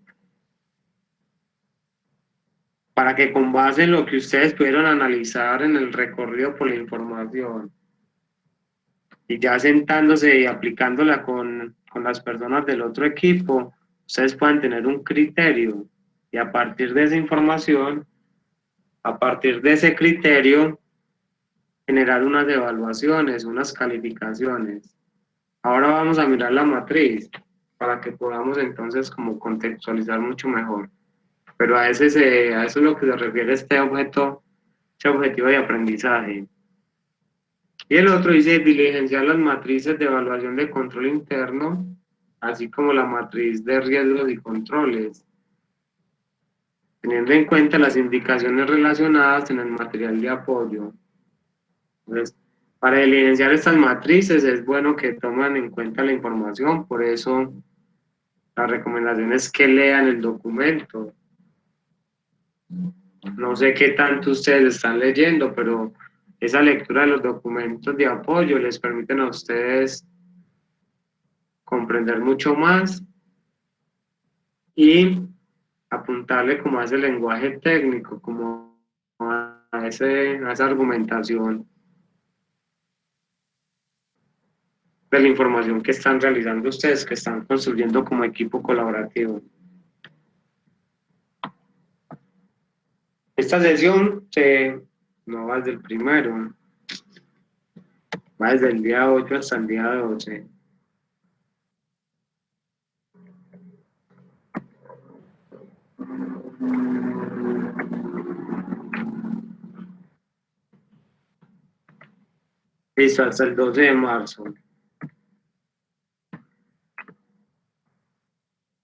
Para que con base en lo que ustedes pudieron analizar en el recorrido por la información y ya sentándose y aplicándola con las personas del otro equipo, ustedes puedan tener un criterio y a partir de esa información, a partir de ese criterio, generar unas evaluaciones, unas calificaciones. Ahora vamos a mirar la matriz para que podamos entonces como contextualizar mucho mejor. Pero a eso es lo que se refiere este objetivo de aprendizaje. Y el otro dice diligenciar las matrices de evaluación de control interno, así como la matriz de riesgos y controles, teniendo en cuenta las indicaciones relacionadas en el material de apoyo. Entonces, para diligenciar estas matrices es bueno que tomen en cuenta la información, por eso la recomendación es que lean el documento. No sé qué tanto ustedes están leyendo, pero esa lectura de los documentos de apoyo les permiten a ustedes comprender mucho más y apuntarle como a ese lenguaje técnico, como a esa argumentación de la información que están realizando ustedes, que están construyendo como equipo colaborativo. Esta sesión no va desde el primero, va desde el día 8 hasta el día 12. Listo, hasta el 12 de marzo.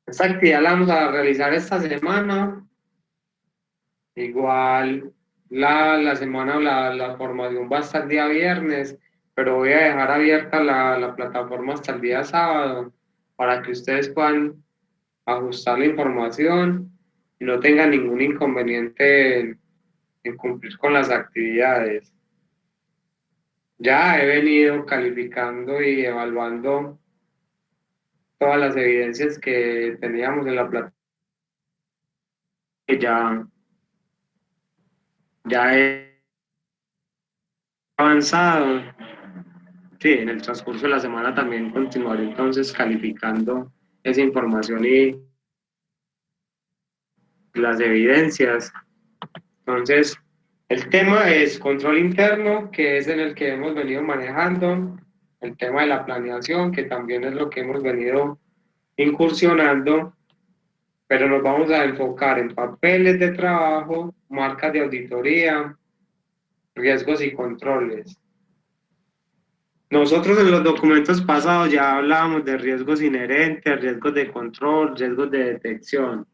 Esta actividad la vamos a realizar esta semana. Igual la semana, la formación va hasta el día viernes, pero voy a dejar abierta la plataforma hasta el día sábado para que ustedes puedan ajustar la información y no tengan ningún inconveniente en cumplir con las actividades. Ya he venido calificando y evaluando todas las evidencias que teníamos en la plataforma. Ya he avanzado. Sí, en el transcurso de la semana también continuaré entonces calificando esa información y las evidencias. Entonces, el tema es control interno, que es en el que hemos venido manejando, el tema de la planeación, que también es lo que hemos venido incursionando, pero nos vamos a enfocar en papeles de trabajo, marcas de auditoría, riesgos y controles. Nosotros en los documentos pasados ya hablábamos de riesgos inherentes, riesgos de control, riesgos de detección.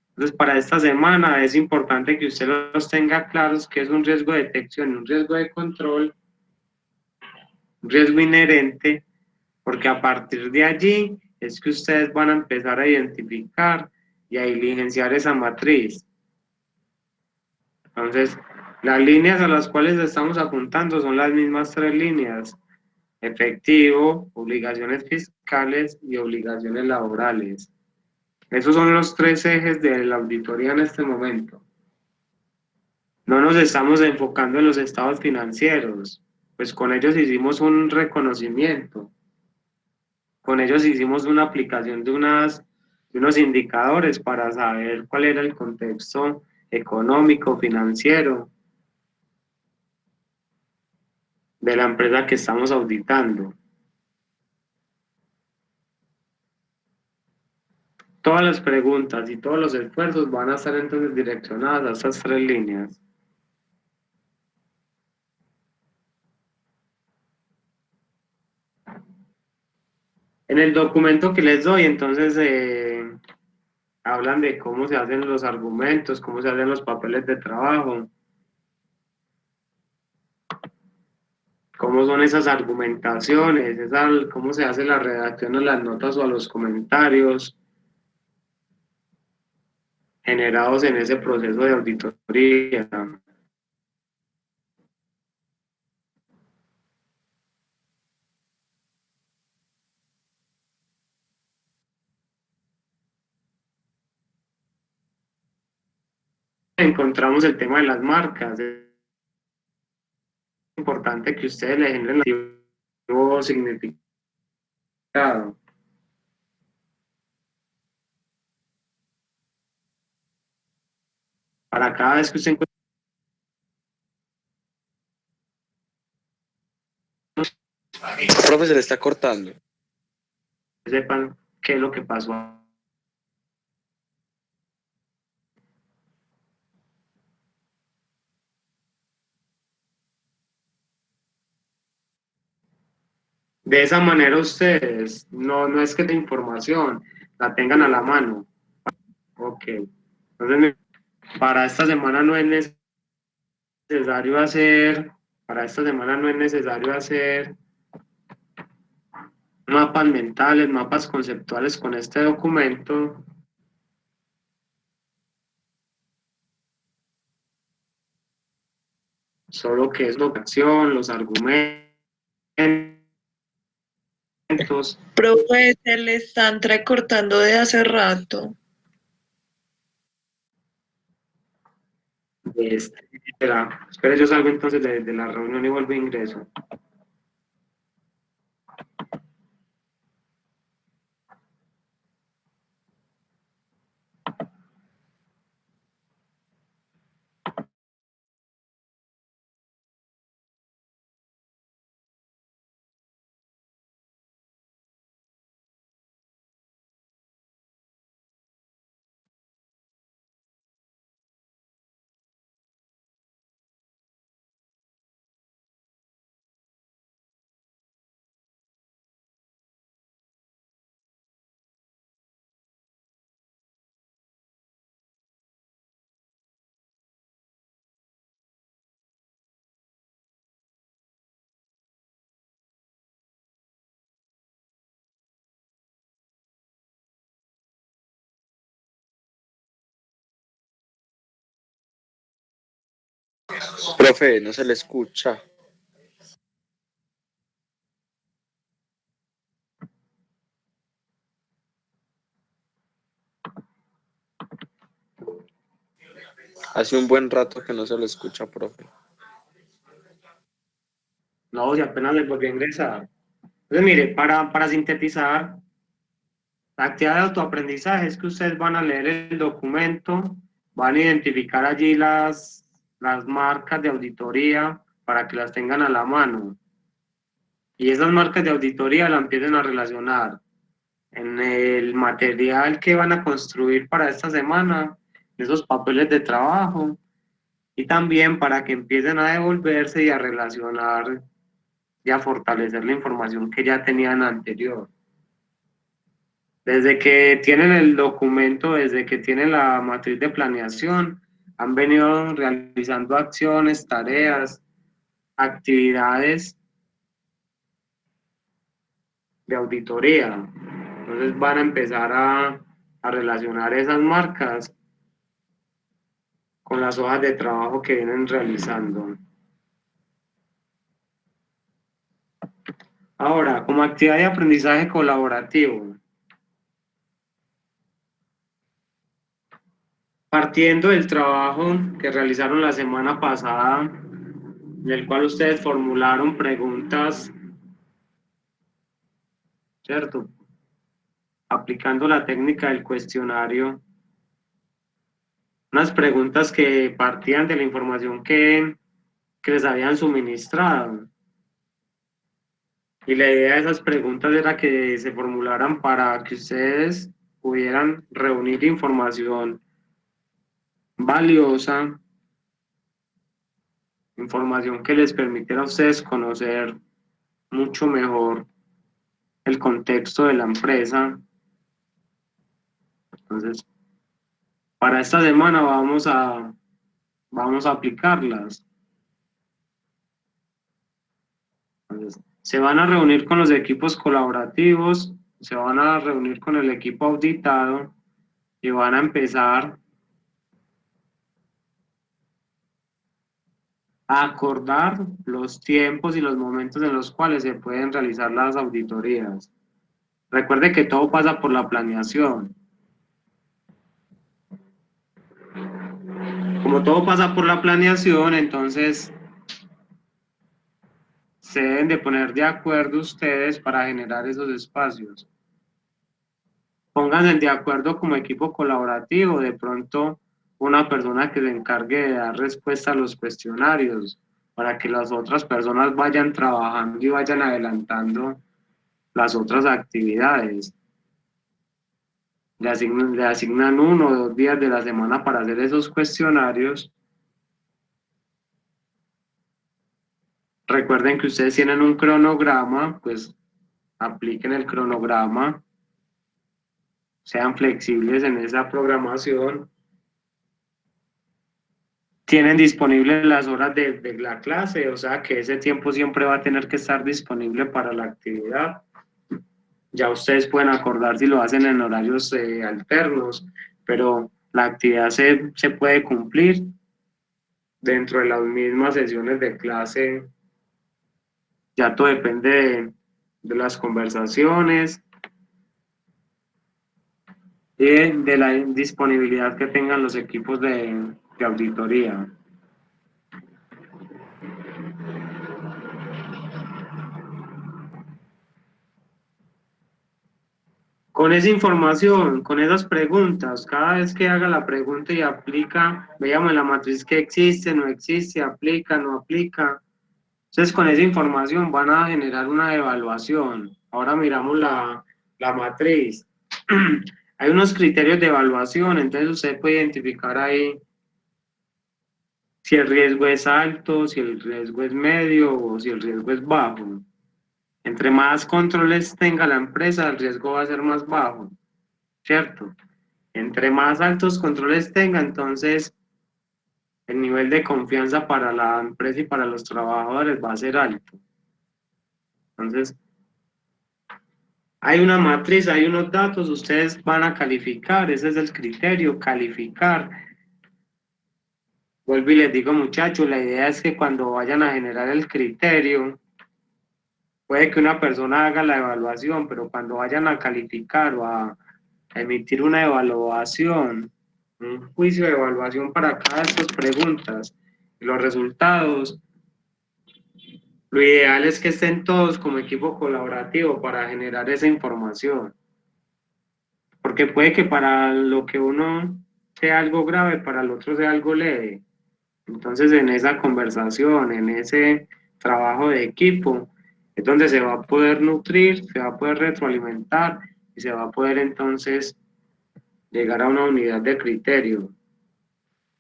Entonces, para esta semana es importante que usted los tenga claros qué es un riesgo de detección, un riesgo de control, un riesgo inherente, porque a partir de allí es que ustedes van a empezar a identificar y a diligenciar esa matriz. Entonces, las líneas a las cuales estamos apuntando son las mismas tres líneas: efectivo, obligaciones fiscales y obligaciones laborales. Esos son los tres ejes de la auditoría en este momento. No nos estamos enfocando en los estados financieros, pues con ellos hicimos un reconocimiento, con ellos hicimos una aplicación de unos indicadores para saber cuál era el contexto económico, financiero de la empresa que estamos auditando. Todas las preguntas y todos los esfuerzos van a estar entonces direccionadas a estas tres líneas. En el documento que les doy, entonces, hablan de cómo se hacen los argumentos, cómo se hacen los papeles de trabajo, cómo son esas argumentaciones, cómo se hace la redacción a las notas o a los comentarios generados en ese proceso de auditoría. Encontramos el tema de las marcas. Es importante que ustedes le generen un significado. Para cada vez que usted encuentre, Profe, se le está cortando. sepan qué es lo que pasó. De esa manera ustedes, no es que la información la tengan a la mano. Ok. Entonces, para esta semana no es necesario hacer, para esta semana no es necesario hacer mapas mentales, mapas conceptuales con este documento. Solo que es la acción, los argumentos. Profe, se le está entrecortando de hace rato. Espera, yo salgo entonces de la reunión y vuelvo a ingreso. Profe, no se le escucha. Hace un buen rato que no se le escucha, profe. No, si apenas les volví a ingresar. Entonces, mire, para sintetizar, la actividad de autoaprendizaje es que ustedes van a leer el documento, van a identificar allí las marcas de auditoría para que las tengan a la mano. Y esas marcas de auditoría la empiecen a relacionar en el material que van a construir para esta semana, esos papeles de trabajo, y también para que empiecen a devolverse y a relacionar y a fortalecer la información que ya tenían anterior. Desde que tienen el documento, desde que tienen la matriz de planeación, han venido realizando acciones, tareas, actividades de auditoría. Entonces van a empezar a relacionar esas marcas con las hojas de trabajo que vienen realizando. Ahora, como actividad de aprendizaje colaborativo, partiendo del trabajo que realizaron la semana pasada, en el cual ustedes formularon preguntas, ¿cierto? Aplicando la técnica del cuestionario, unas preguntas que partían de la información que les habían suministrado. Y la idea de esas preguntas era que se formularan para que ustedes pudieran reunir información valiosa, información que les permitiera a ustedes conocer mucho mejor el contexto de la empresa. Entonces, para esta semana vamos a aplicarlas. Entonces, se van a reunir con los equipos colaborativos, se van a reunir con el equipo auditado y van a empezar a acordar los tiempos y los momentos en los cuales se pueden realizar las auditorías. Recuerde que todo pasa por la planeación. Como todo pasa por la planeación, entonces se deben de poner de acuerdo ustedes para generar esos espacios. Pónganse de acuerdo como equipo colaborativo, de pronto una persona que se encargue de dar respuesta a los cuestionarios para que las otras personas vayan trabajando y vayan adelantando las otras actividades. Le asignan 1 o 2 días de la semana para hacer esos cuestionarios. Recuerden que ustedes tienen un cronograma, pues apliquen el cronograma, sean flexibles en esa programación. Tienen disponibles las horas de la clase, o sea que ese tiempo siempre va a tener que estar disponible para la actividad. Ya ustedes pueden acordar si lo hacen en horarios alternos, pero la actividad se puede cumplir dentro de las mismas sesiones de clase. Ya todo depende de las conversaciones y de la disponibilidad que tengan los equipos de auditoría. Con esa información, con esas preguntas, cada vez que haga la pregunta y aplica, veamos en la matriz que existe, no existe, aplica, no aplica. Entonces, con esa información van a generar una evaluación. Ahora miramos la matriz. Hay unos criterios de evaluación, entonces usted puede identificar ahí si el riesgo es alto, si el riesgo es medio o si el riesgo es bajo. Entre más controles tenga la empresa, el riesgo va a ser más bajo, ¿cierto? Entre más altos controles tenga, entonces el nivel de confianza para la empresa y para los trabajadores va a ser alto. Entonces, hay una matriz, hay unos datos, ustedes van a calificar, ese es el criterio, calificar. Vuelvo y les digo, muchachos, la idea es que cuando vayan a generar el criterio, puede que una persona haga la evaluación, pero cuando vayan a calificar o a emitir una evaluación, un juicio de evaluación para cada de estas preguntas, los resultados, lo ideal es que estén todos como equipo colaborativo para generar esa información. Porque puede que para lo que uno sea algo grave, para el otro sea algo leve. Entonces, en esa conversación, en ese trabajo de equipo, es donde se va a poder nutrir, se va a poder retroalimentar y se va a poder entonces llegar a una unidad de criterio.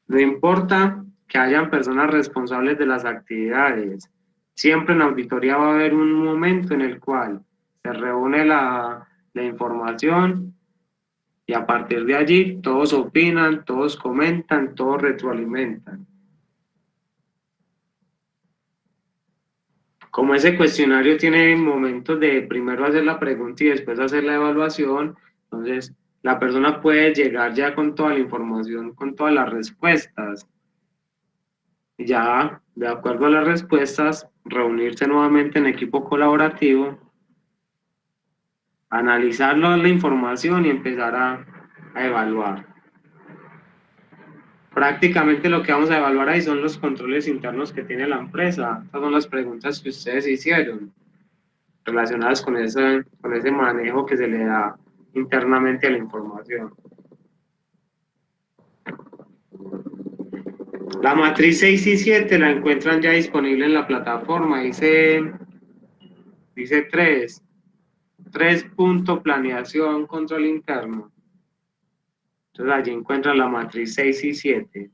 No importa que hayan personas responsables de las actividades, siempre en auditoría va a haber un momento en el cual se reúne la información y a partir de allí todos opinan, todos comentan, todos retroalimentan. Como ese cuestionario tiene momentos de primero hacer la pregunta y después hacer la evaluación, entonces la persona puede llegar ya con toda la información, con todas las respuestas. Y ya, de acuerdo a las respuestas, reunirse nuevamente en equipo colaborativo, analizar la información y empezar a evaluar. Prácticamente lo que vamos a evaluar ahí son los controles internos que tiene la empresa. Estas son las preguntas que ustedes hicieron relacionadas con ese manejo que se le da internamente a la información. La matriz 6 y 7 la encuentran ya disponible en la plataforma. Dice 3 punto planeación, control interno. Entonces allí encuentran la matriz 6 y 7.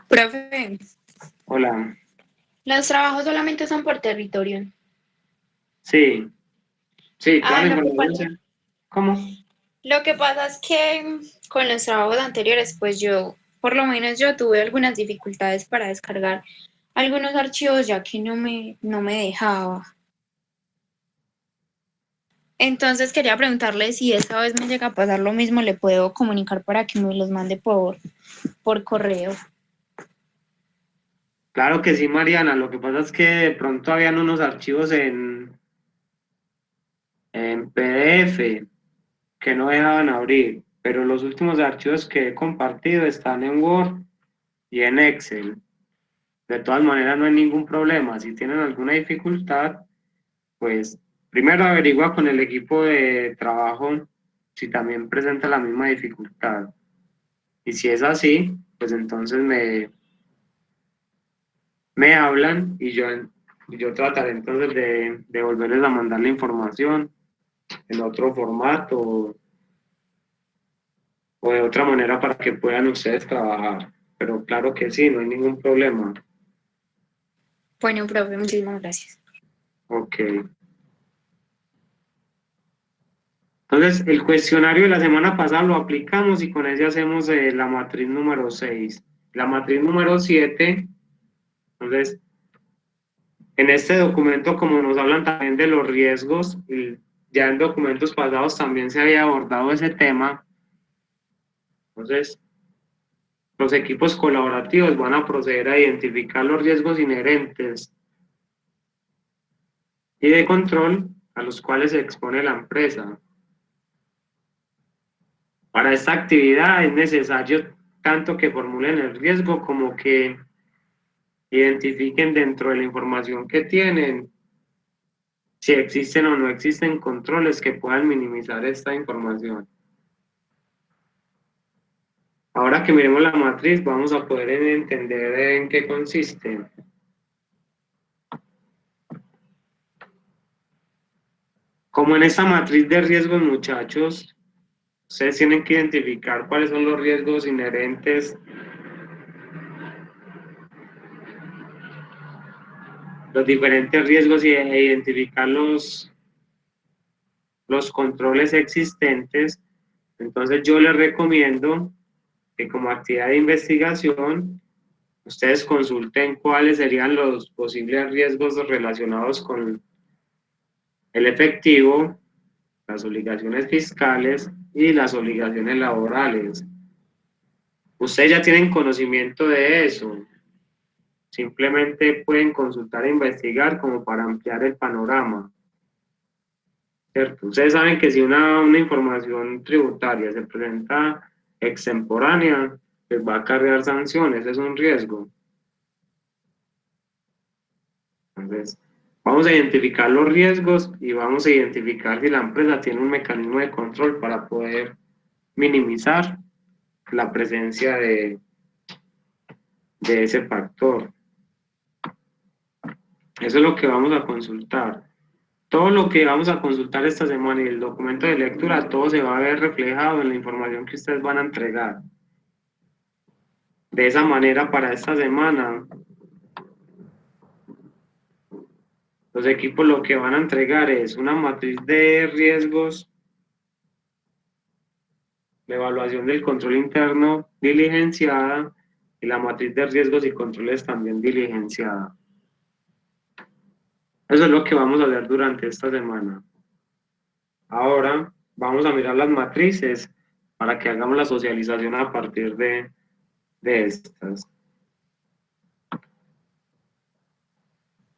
Profe, Hola. los trabajos solamente son por territorio. Sí, toda la Lo que información. ¿Cómo? Lo que pasa es que con los trabajos anteriores, pues por lo menos yo tuve algunas dificultades para descargar algunos archivos ya que no me dejaba. Entonces quería preguntarle si esta vez me llega a pasar lo mismo, le puedo comunicar para que me los mande por correo. Claro que sí, Mariana. Lo que pasa es que de pronto habían unos archivos en PDF que no dejaban abrir, pero los últimos archivos que he compartido están en Word y en Excel. De todas maneras, no hay ningún problema. Si tienen alguna dificultad, pues primero averigua con el equipo de trabajo si también presenta la misma dificultad. Y si es así, pues entonces me hablan y yo trataré entonces de volverles a mandar la información en otro formato o de otra manera para que puedan ustedes trabajar. Pero claro que sí, no hay ningún problema. Bueno, profe, muchísimas gracias. Ok. Entonces, el cuestionario de la semana pasada lo aplicamos y con ese hacemos la matriz número 6. La matriz número 7, entonces, en este documento, como nos hablan también de los riesgos, y ya en documentos pasados también se había abordado ese tema, entonces, los equipos colaborativos van a proceder a identificar los riesgos inherentes y de control a los cuales se expone la empresa. Para esta actividad es necesario tanto que formulen el riesgo como que identifiquen dentro de la información que tienen si existen o no existen controles que puedan minimizar esta información. Ahora que miremos la matriz, vamos a poder entender en qué consiste. Como en esta matriz de riesgos, muchachos, ustedes tienen que identificar cuáles son los riesgos inherentes, los diferentes riesgos e identificar los controles existentes. Entonces yo les recomiendo que como actividad de investigación ustedes consulten cuáles serían los posibles riesgos relacionados con el efectivo, las obligaciones fiscales y las obligaciones laborales. Ustedes ya tienen conocimiento de eso. Simplemente pueden consultar e investigar como para ampliar el panorama. ¿Cierto? Ustedes saben que si una información tributaria se presenta extemporánea, pues va a acarrear sanciones, es un riesgo. Entonces, vamos a identificar los riesgos y vamos a identificar si la empresa tiene un mecanismo de control para poder minimizar la presencia de ese factor. Eso es lo que vamos a consultar. Todo lo que vamos a consultar esta semana y el documento de lectura, todo se va a ver reflejado en la información que ustedes van a entregar. De esa manera, para esta semana, los equipos lo que van a entregar es una matriz de riesgos, la evaluación del control interno diligenciada y la matriz de riesgos y controles también diligenciada. Eso es lo que vamos a ver durante esta semana. Ahora vamos a mirar las matrices para que hagamos la socialización a partir de estas.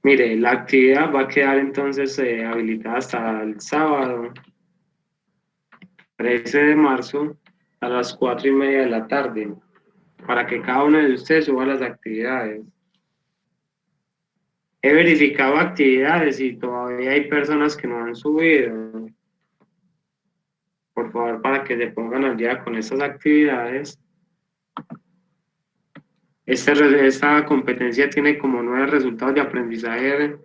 Mire, la actividad va a quedar entonces habilitada hasta el sábado 13 de marzo a las 4:30 de la tarde, para que cada uno de ustedes suba las actividades. He verificado actividades y todavía hay personas que no han subido. Por favor, para que se pongan al día con estas actividades. Esta competencia tiene como 9 resultados de aprendizaje,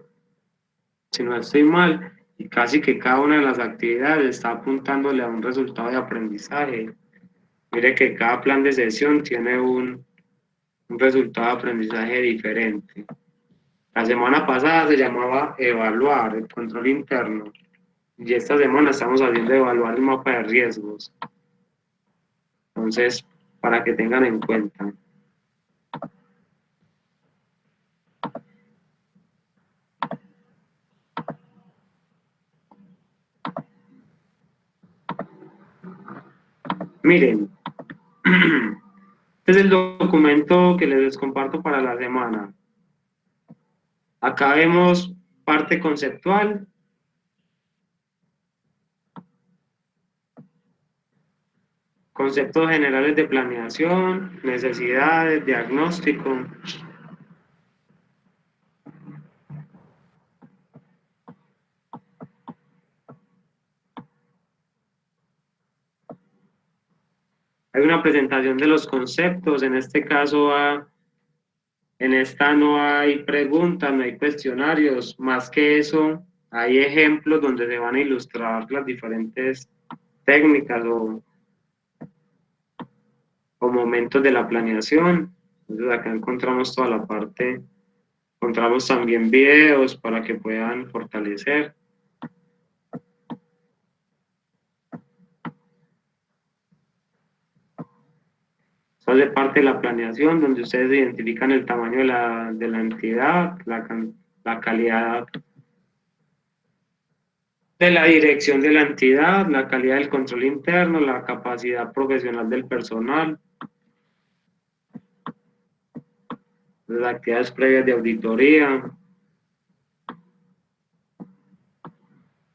si no estoy mal, y casi que cada una de las actividades está apuntándole a un resultado de aprendizaje. Mire que cada plan de sesión tiene un resultado de aprendizaje diferente. La semana pasada se llamaba evaluar el control interno, y esta semana estamos haciendo evaluar el mapa de riesgos. Entonces, para que tengan en cuenta. Miren, este es el documento que les comparto para la semana. Acá vemos parte conceptual, conceptos generales de planeación, necesidades, diagnóstico. Hay una presentación de los conceptos, en este caso en esta no hay preguntas, no hay cuestionarios, más que eso hay ejemplos donde se van a ilustrar las diferentes técnicas o momentos de la planeación. Entonces acá encontramos toda la parte, encontramos también videos para que puedan fortalecer. Esto hace parte de la planeación, donde ustedes identifican el tamaño de la entidad, la calidad de la dirección de la entidad, la calidad del control interno, la capacidad profesional del personal, las actividades previas de auditoría,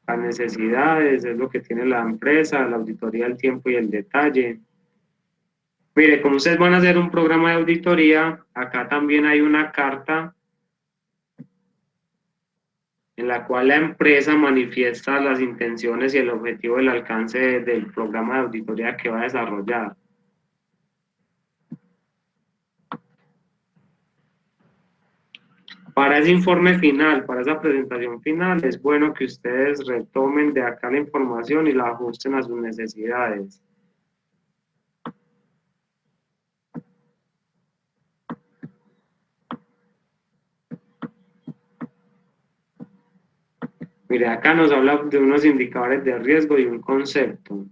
las necesidades, es lo que tiene la empresa, la auditoría, el tiempo y el detalle. Mire, como ustedes van a hacer un programa de auditoría, acá también hay una carta en la cual la empresa manifiesta las intenciones y el objetivo del alcance del programa de auditoría que va a desarrollar. Para ese informe final, para esa presentación final, es bueno que ustedes retomen de acá la información y la ajusten a sus necesidades. Mire, acá nos habla de unos indicadores de riesgo y un concepto.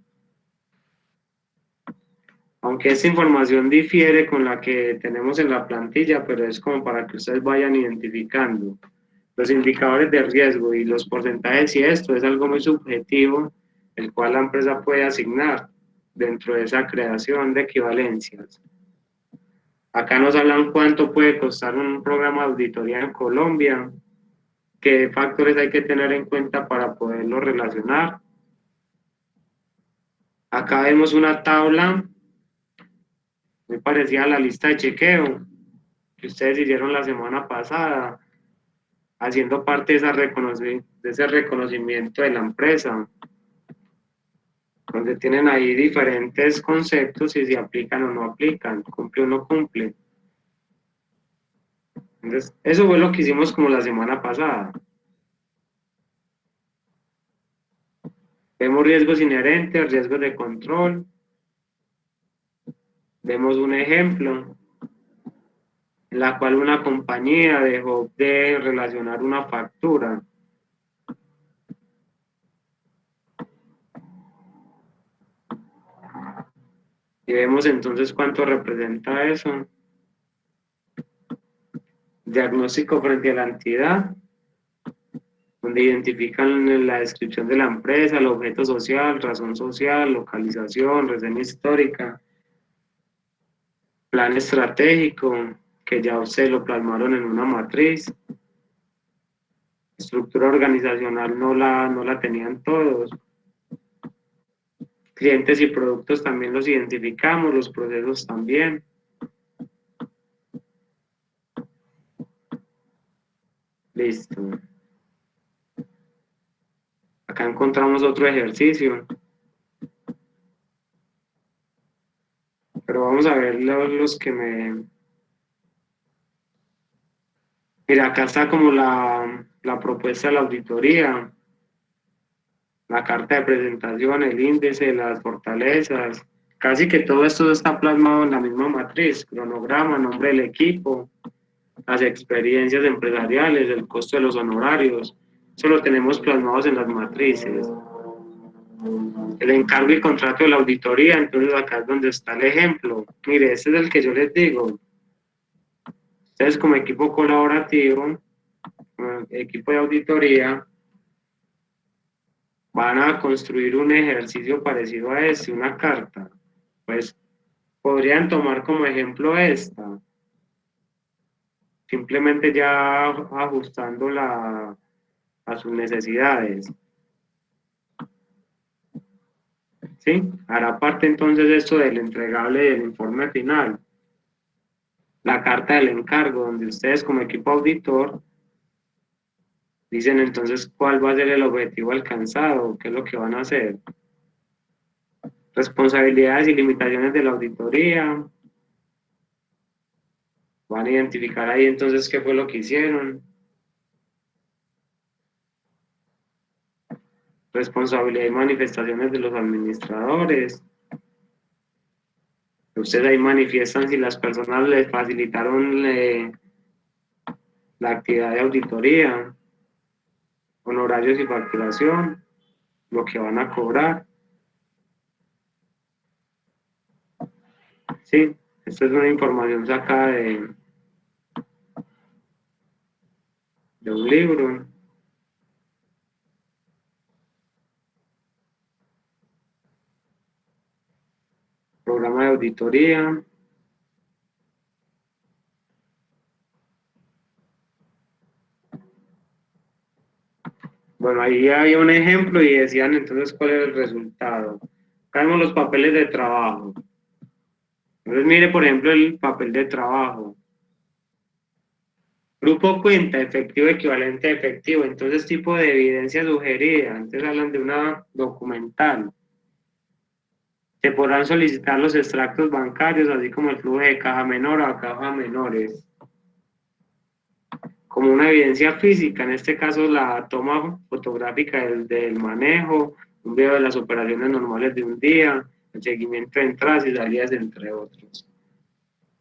Aunque esta información difiere con la que tenemos en la plantilla, pero es como para que ustedes vayan identificando los indicadores de riesgo y los porcentajes, y esto es algo muy subjetivo, el cual la empresa puede asignar dentro de esa creación de equivalencias. Acá nos hablan cuánto puede costar un programa de auditoría en Colombia, qué factores hay que tener en cuenta para poderlo relacionar. Acá vemos una tabla muy parecida a la lista de chequeo que ustedes hicieron la semana pasada, haciendo parte de ese reconocimiento de la empresa, donde tienen ahí diferentes conceptos y si aplican o no aplican, cumple o no cumple. Entonces, eso fue lo que hicimos como la semana pasada. Vemos riesgos inherentes, riesgos de control. Vemos un ejemplo en la cual una compañía dejó de relacionar una factura. Y vemos entonces cuánto representa eso. Diagnóstico frente a la entidad. donde identifican la descripción de la empresa, el objeto social, razón social, localización, reseña histórica, plan estratégico, que ya ustedes lo plasmaron en una matriz. Estructura organizacional no la tenían todos. Clientes y productos también los identificamos, los procesos también. Listo. Acá encontramos otro ejercicio. Pero vamos a ver los que me... Mira, acá está como la propuesta de la auditoría, la carta de presentación, el índice, las fortalezas. Casi que todo esto está plasmado en la misma matriz: cronograma, nombre del equipo, las experiencias empresariales, el costo de los honorarios. Eso lo tenemos plasmados en las matrices. El encargo y contrato de la auditoría, entonces acá es donde está el ejemplo. Mire, este es el que yo les digo. Ustedes como equipo colaborativo, como equipo de auditoría, van a construir un ejercicio parecido a este, una carta. Pues podrían tomar como ejemplo esta, simplemente ya ajustándola a sus necesidades. ¿Sí? Hará parte entonces esto del entregable del informe final. La carta del encargo, donde ustedes como equipo auditor dicen entonces cuál va a ser el objetivo alcanzado, qué es lo que van a hacer. Responsabilidades y limitaciones de la auditoría. Van a identificar ahí entonces qué fue lo que hicieron. Responsabilidad y manifestaciones de los administradores. Ustedes ahí manifiestan si las personas les facilitaron la actividad de auditoría, honorarios y facturación, lo que van a cobrar. Sí, esto es una información sacada de un libro. Programa de auditoría. Bueno, ahí había un ejemplo y decían entonces cuál era el resultado. Acá vemos los papeles de trabajo. Entonces mire, por ejemplo, el papel de trabajo. Grupo cuenta, efectivo, equivalente a efectivo. Entonces, tipo de evidencia sugerida. Antes hablan de una documental. Se podrán solicitar los extractos bancarios, así como el flujo de caja menor a caja menores. Como una evidencia física, en este caso la toma fotográfica del manejo, un video de las operaciones normales de un día, el seguimiento de entradas y salidas, entre otros.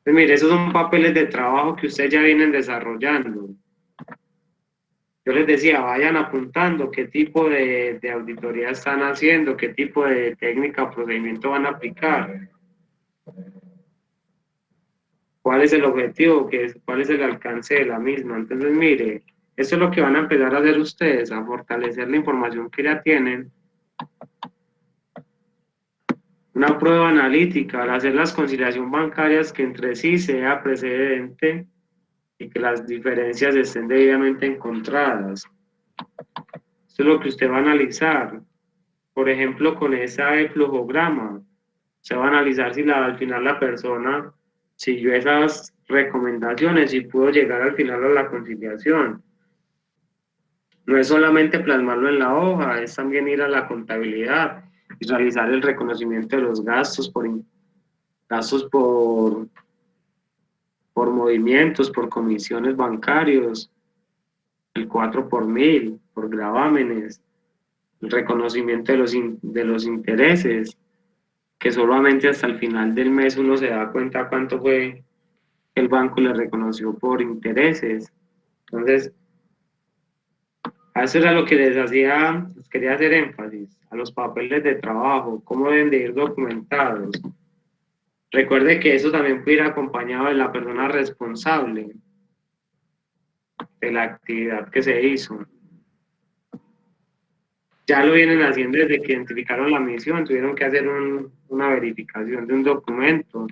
Pues mire, esos son papeles de trabajo que ustedes ya vienen desarrollando. Yo les decía, vayan apuntando qué tipo de auditoría están haciendo, qué tipo de técnica o procedimiento van a aplicar. ¿Cuál es el objetivo? ¿Cuál es el alcance de la misma? Entonces, mire, eso es lo que van a empezar a hacer ustedes, a fortalecer la información que ya tienen. Una prueba analítica, al hacer las conciliaciones bancarias que entre sí sea precedente y que las diferencias estén debidamente encontradas. Esto es lo que usted va a analizar. Por ejemplo, con ese flujograma, se va a analizar si al final la persona siguió esas recomendaciones y pudo llegar al final a la conciliación. No es solamente plasmarlo en la hoja, es también ir a la contabilidad y realizar el reconocimiento de los gastos por movimientos, por comisiones bancarios, el 4 por 1000, por gravámenes, el reconocimiento de los intereses, que solamente hasta el final del mes uno se da cuenta cuánto fue que el banco le reconoció por intereses. Entonces, a eso era lo que les quería hacer énfasis, a los papeles de trabajo, cómo deben de ir documentados. Recuerde que eso también puede ir acompañado de la persona responsable de la actividad que se hizo. Ya lo vienen haciendo desde que identificaron la misión, tuvieron que hacer una verificación de un documento.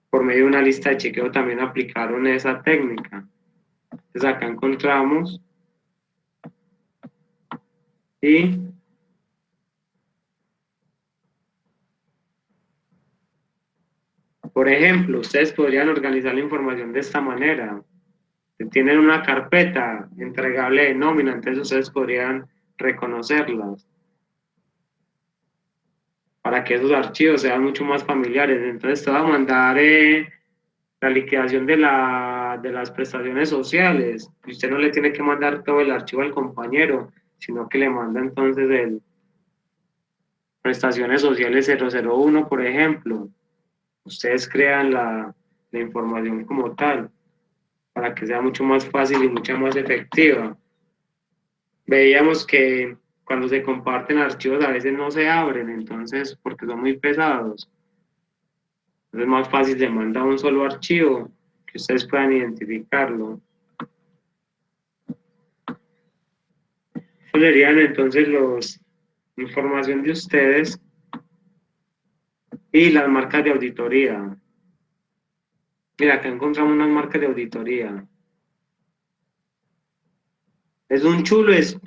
Por medio de una lista de chequeo también aplicaron esa técnica. Entonces acá encontramos y por ejemplo, ustedes podrían organizar la información de esta manera. Tienen una carpeta entregable de nómina, entonces ustedes podrían reconocerlas para que esos archivos sean mucho más familiares. Entonces te va a mandar la liquidación de las prestaciones sociales. Y usted no le tiene que mandar todo el archivo al compañero, sino que le manda entonces el prestaciones sociales 001, por ejemplo. Ustedes crean la información como tal, para que sea mucho más fácil y mucho más efectiva. Veíamos que cuando se comparten archivos a veces no se abren, entonces, porque son muy pesados. Entonces es más fácil de mandar un solo archivo, que ustedes puedan identificarlo. Serían entonces información de ustedes y las marcas de auditoría. Mira, acá encontramos unas marcas de auditoría. Es un chulo, es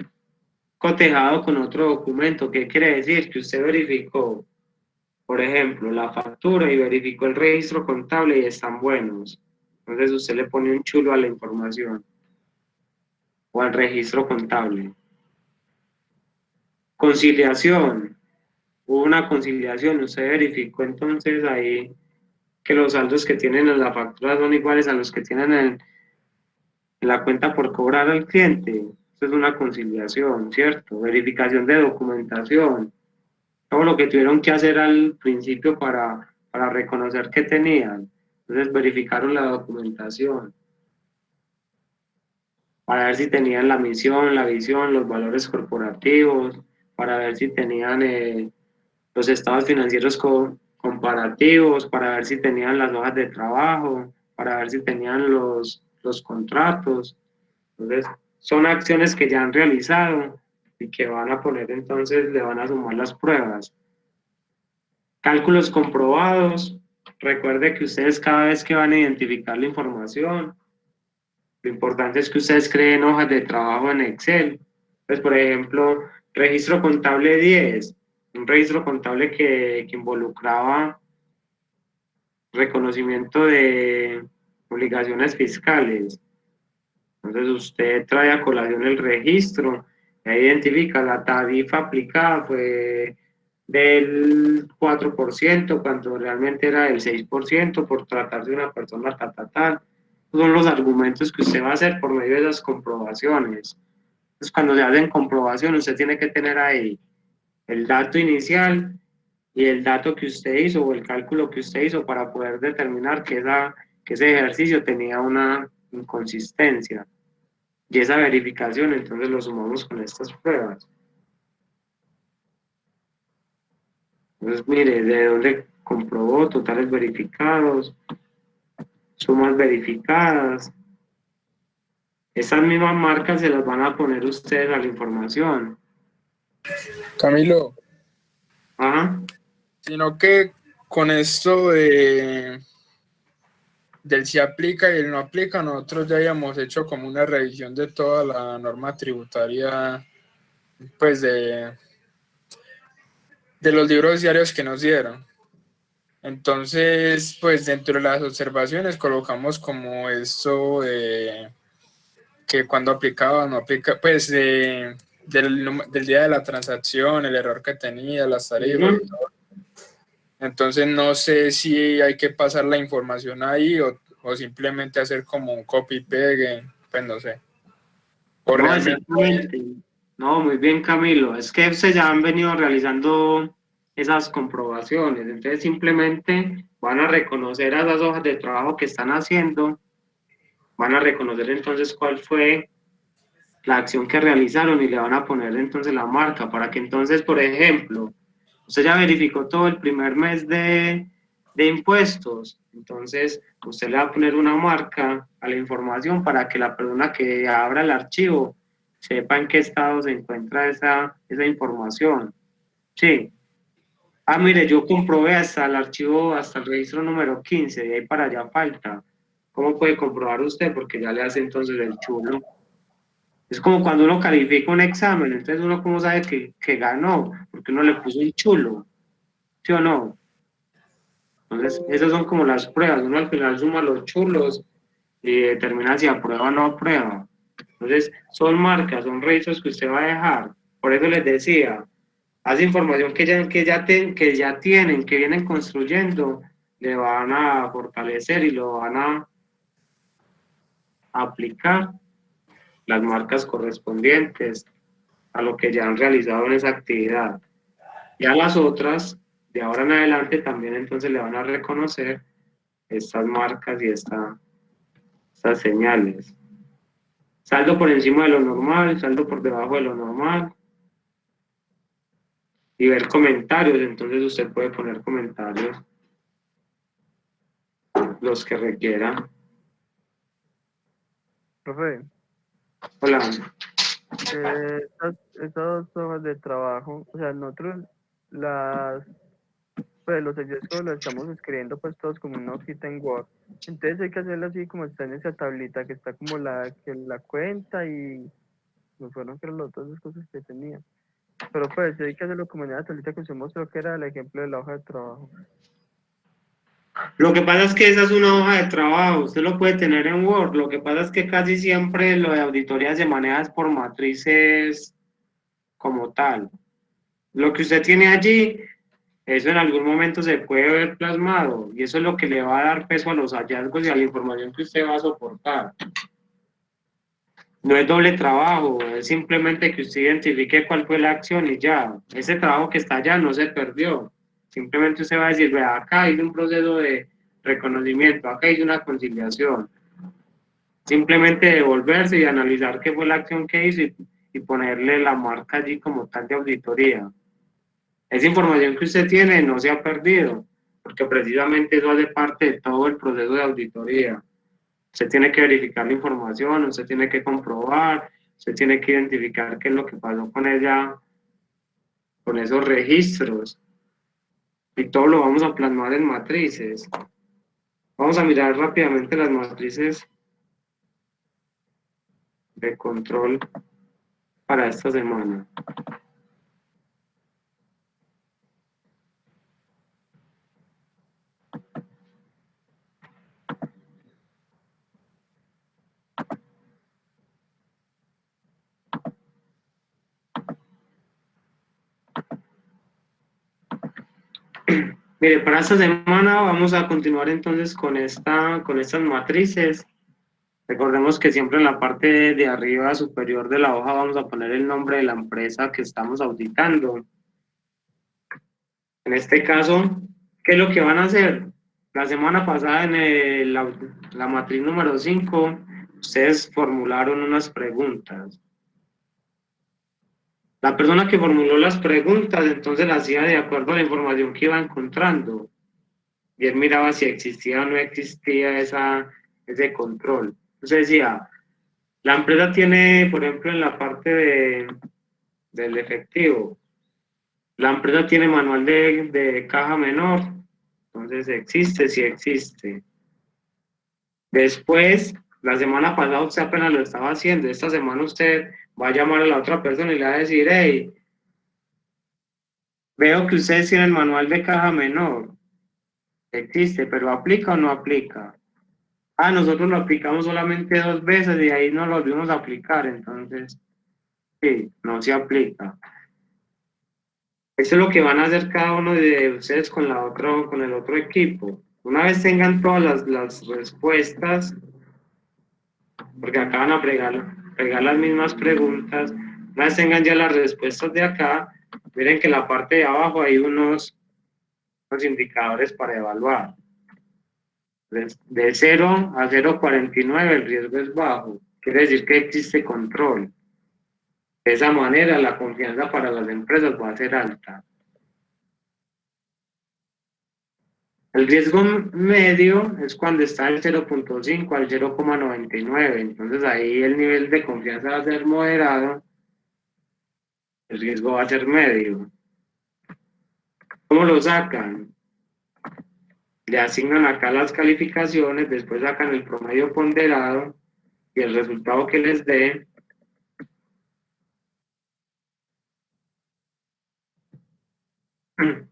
cotejado con otro documento. ¿Qué quiere decir? Que usted verificó, por ejemplo, la factura y verificó el registro contable y están buenos. Entonces usted le pone un chulo a la información o al registro contable. Conciliación. Hubo una conciliación, usted verificó entonces ahí que los saldos que tienen en la factura son iguales a los que tienen en la cuenta por cobrar al cliente. Eso es una conciliación, ¿cierto? Verificación de documentación. Todo lo que tuvieron que hacer al principio para reconocer que tenían. Entonces verificaron la documentación para ver si tenían la misión, la visión, los valores corporativos, para ver si tenían los estados financieros comparativos, para ver si tenían las hojas de trabajo, para ver si tenían los contratos. Entonces, son acciones que ya han realizado y que van a poner entonces, le van a sumar las pruebas. Cálculos comprobados. Recuerde que ustedes cada vez que van a identificar la información, lo importante es que ustedes creen hojas de trabajo en Excel. Pues, por ejemplo, registro contable 10, un registro contable que involucraba reconocimiento de obligaciones fiscales. Entonces usted trae a colación el registro, e identifica la tarifa aplicada fue del 4%, cuando realmente era del 6% por tratarse de una persona tal. Son los argumentos que usted va a hacer por medio de esas comprobaciones. Entonces, cuando se hacen comprobaciones, usted tiene que tener ahí el dato inicial y el dato que usted hizo o el cálculo que usted hizo para poder determinar que ese ejercicio tenía una inconsistencia. Y esa verificación, entonces lo sumamos con estas pruebas. Entonces, mire, de dónde comprobó, totales verificados, sumas verificadas. Esas mismas marcas se las van a poner ustedes a la información. Camilo, Ajá. sino que con esto del si aplica y el no aplica, nosotros ya habíamos hecho como una revisión de toda la norma tributaria, pues de los libros diarios que nos dieron. Entonces, pues dentro de las observaciones colocamos como esto de que cuando aplicaba o no aplica, pues del día de la transacción, el error que tenía, las tarifas y todo. Entonces no sé si hay que pasar la información ahí o simplemente hacer como un copy-pegue, pues no sé. O No, realmente... exactamente. No, muy bien, Camilo. Es que se ya han venido realizando esas comprobaciones. Entonces simplemente van a reconocer a las hojas de trabajo que están haciendo, van a reconocer entonces cuál fue la acción que realizaron y le van a poner entonces la marca para que entonces, por ejemplo, usted ya verificó todo el primer mes de impuestos, entonces usted le va a poner una marca a la información para que la persona que abra el archivo sepa en qué estado se encuentra esa información. Sí. Ah, mire, yo comprobé hasta el archivo, hasta el registro número 15, de ahí para allá falta. ¿Cómo puede comprobar usted? Porque ya le hace entonces el chulo. Es como cuando uno califica un examen, entonces uno cómo sabe que ganó, porque uno le puso un chulo, ¿sí o no? Entonces, esas son como las pruebas, uno al final suma los chulos y determina si aprueba o no aprueba. Entonces, son marcas, son registros que usted va a dejar. Por eso les decía, hace información que ya tienen, que vienen construyendo, le van a fortalecer y lo van a aplicar las marcas correspondientes a lo que ya han realizado en esa actividad. Y a las otras, de ahora en adelante, también entonces le van a reconocer estas marcas y estas señales. Saldo por encima de lo normal, saldo por debajo de lo normal. Y ver comentarios, entonces usted puede poner comentarios, los que requiera. Profe, Hola. estas dos hojas de trabajo, o sea, nosotros pues los hallazgos los estamos escribiendo pues todos como una hojita en Word. Entonces hay que hacerlo así como está en esa tablita que está como la cuenta y me fueron creo las otras dos cosas que tenía. Pero pues hay que hacerlo como en esa tablita que usted mostró que era el ejemplo de la hoja de trabajo. Lo que pasa es que esa es una hoja de trabajo, usted lo puede tener en Word, lo que pasa es que casi siempre lo de auditoría se maneja por matrices como tal. Lo que usted tiene allí, eso en algún momento se puede ver plasmado y eso es lo que le va a dar peso a los hallazgos y a la información que usted va a soportar. No es doble trabajo, es simplemente que usted identifique cuál fue la acción y ya. Ese trabajo que está allá no se perdió. Simplemente usted va a decir, vea, acá hay un proceso de reconocimiento, acá hay una conciliación. Simplemente devolverse y analizar qué fue la acción que hizo y ponerle la marca allí como tal de auditoría. Esa información que usted tiene no se ha perdido, porque precisamente eso hace parte de todo el proceso de auditoría. Usted tiene que verificar la información, usted tiene que comprobar, usted tiene que identificar qué es lo que pasó con ella, con esos registros. Y todo lo vamos a plasmar en matrices. Vamos a mirar rápidamente las matrices de control para esta semana. Mire, para esta semana vamos a continuar entonces con estas matrices. Recordemos que siempre en la parte de arriba superior de la hoja vamos a poner el nombre de la empresa que estamos auditando. En este caso, ¿qué es lo que van a hacer? La semana pasada en la matriz número 5, ustedes formularon unas preguntas. La persona que formuló las preguntas, entonces las hacía de acuerdo a la información que iba encontrando. Y él miraba si existía o no existía ese control. Entonces decía, la empresa tiene, por ejemplo, en la parte del efectivo, la empresa tiene manual de caja menor, entonces existe, sí existe. Después, la semana pasada usted apenas lo estaba haciendo, esta semana usted va a llamar a la otra persona y le va a decir, hey, veo que ustedes tienen el manual de caja menor, existe, pero ¿aplica o no aplica? Ah, nosotros lo aplicamos solamente 2 veces y ahí no lo volvimos a aplicar, entonces, sí, no se aplica. Eso es lo que van a hacer cada uno de ustedes con el otro equipo. Una vez tengan todas las respuestas, porque acá van a pegar las mismas preguntas, una vez tengan ya las respuestas de acá, miren que en la parte de abajo hay unos indicadores para evaluar. De 0 a 0,49 el riesgo es bajo, quiere decir que existe control. De esa manera la confianza para las empresas va a ser alta. El riesgo medio es cuando está del 0.5 al 0,99, entonces ahí el nivel de confianza va a ser moderado, el riesgo va a ser medio. ¿Cómo lo sacan? Le asignan acá las calificaciones, después sacan el promedio ponderado y el resultado que les dé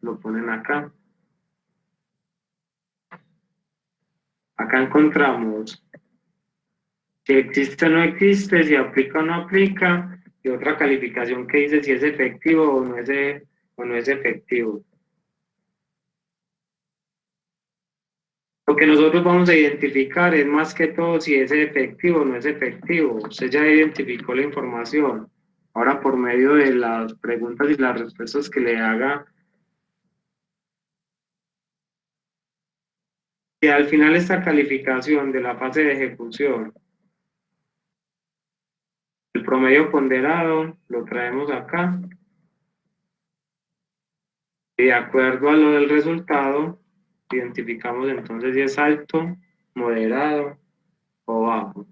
lo ponen acá. Acá encontramos si existe o no existe, si aplica o no aplica, y otra calificación que dice si es efectivo o no es efectivo. Lo que nosotros vamos a identificar es más que todo si es efectivo o no es efectivo. Usted ya identificó la información. Ahora, por medio de las preguntas y las respuestas que le haga, y al final esta calificación de la fase de ejecución, el promedio ponderado, lo traemos acá. Y de acuerdo a lo del resultado, identificamos entonces si es alto, moderado o bajo.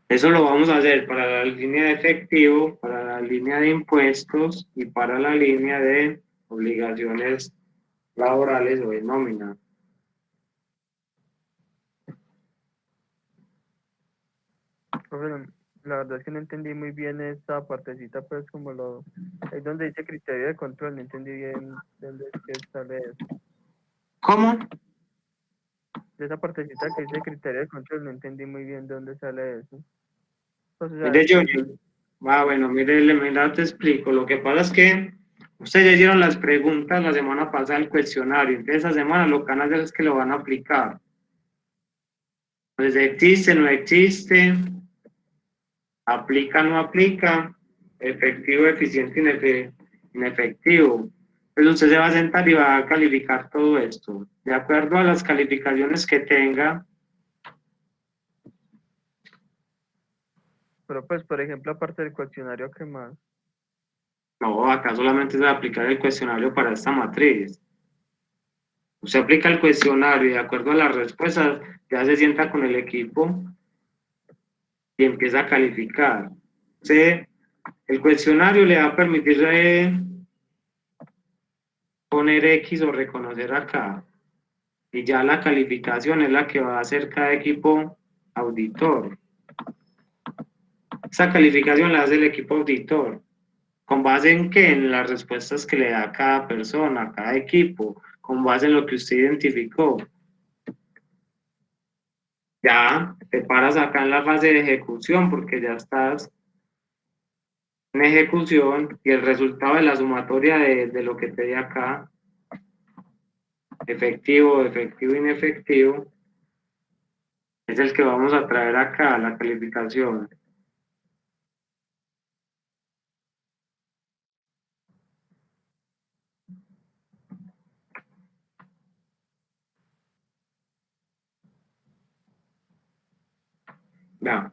Eso lo vamos a hacer para la línea de efectivo, para la línea de impuestos y para la línea de obligaciones laborales o de nómina. Profe, la verdad es que no entendí muy bien esta partecita, pues como ahí donde dice criterio de control, no entendí bien dónde es que sale eso. ¿Cómo? De esa partecita que dice criterio de control, no entendí muy bien de dónde sale eso. Pues, o sea, Mire, Junior. Bueno, mira, te explico. Lo que pasa es que ustedes ya hicieron las preguntas la semana pasada el cuestionario. Entonces, esa semana lo que van a hacer es que lo van a aplicar. Pues existe, no existe, aplica, no aplica, efectivo, eficiente, inefectivo. Pues usted se va a sentar y va a calificar todo esto. De acuerdo a las calificaciones que tenga. Pero pues, por ejemplo, aparte del cuestionario, ¿qué más? No, acá solamente se va a aplicar el cuestionario para esta matriz. Usted aplica el cuestionario y de acuerdo a las respuestas ya se sienta con el equipo y empieza a calificar. El cuestionario le va a permitir poner X o reconocer acá. Y ya la calificación es la que va a hacer cada equipo auditor. Esa calificación la hace el equipo auditor. ¿Con base en qué? En las respuestas que le da cada persona, cada equipo, con base en lo que usted identificó. Ya te paras acá en la fase de ejecución porque ya estás en ejecución y el resultado de la sumatoria de lo que te di acá, efectivo, efectivo, inefectivo, es el que vamos a traer acá, la calificación. Ya.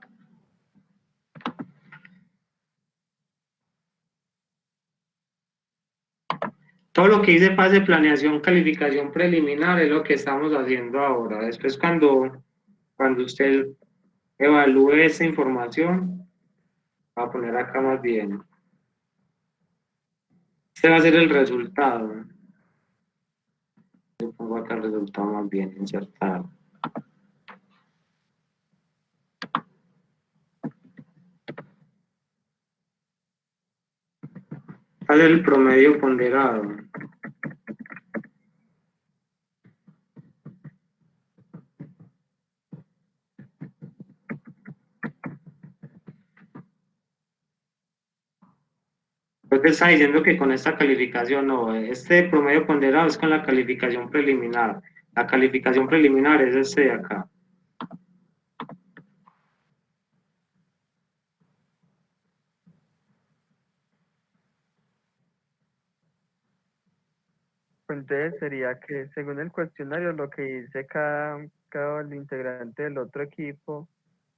Todo lo que dice fase de planeación, calificación preliminar es lo que estamos haciendo ahora. Después cuando usted evalúe esa información, va a poner acá más bien. Este va a ser el resultado. Yo pongo acá el resultado más bien, insertar. Va a ser el promedio ponderado. Creo que está diciendo que con esta calificación no, este promedio ponderado es con la calificación preliminar. La calificación preliminar es este de acá. Pues entonces sería que según el cuestionario lo que dice cada integrante del otro equipo,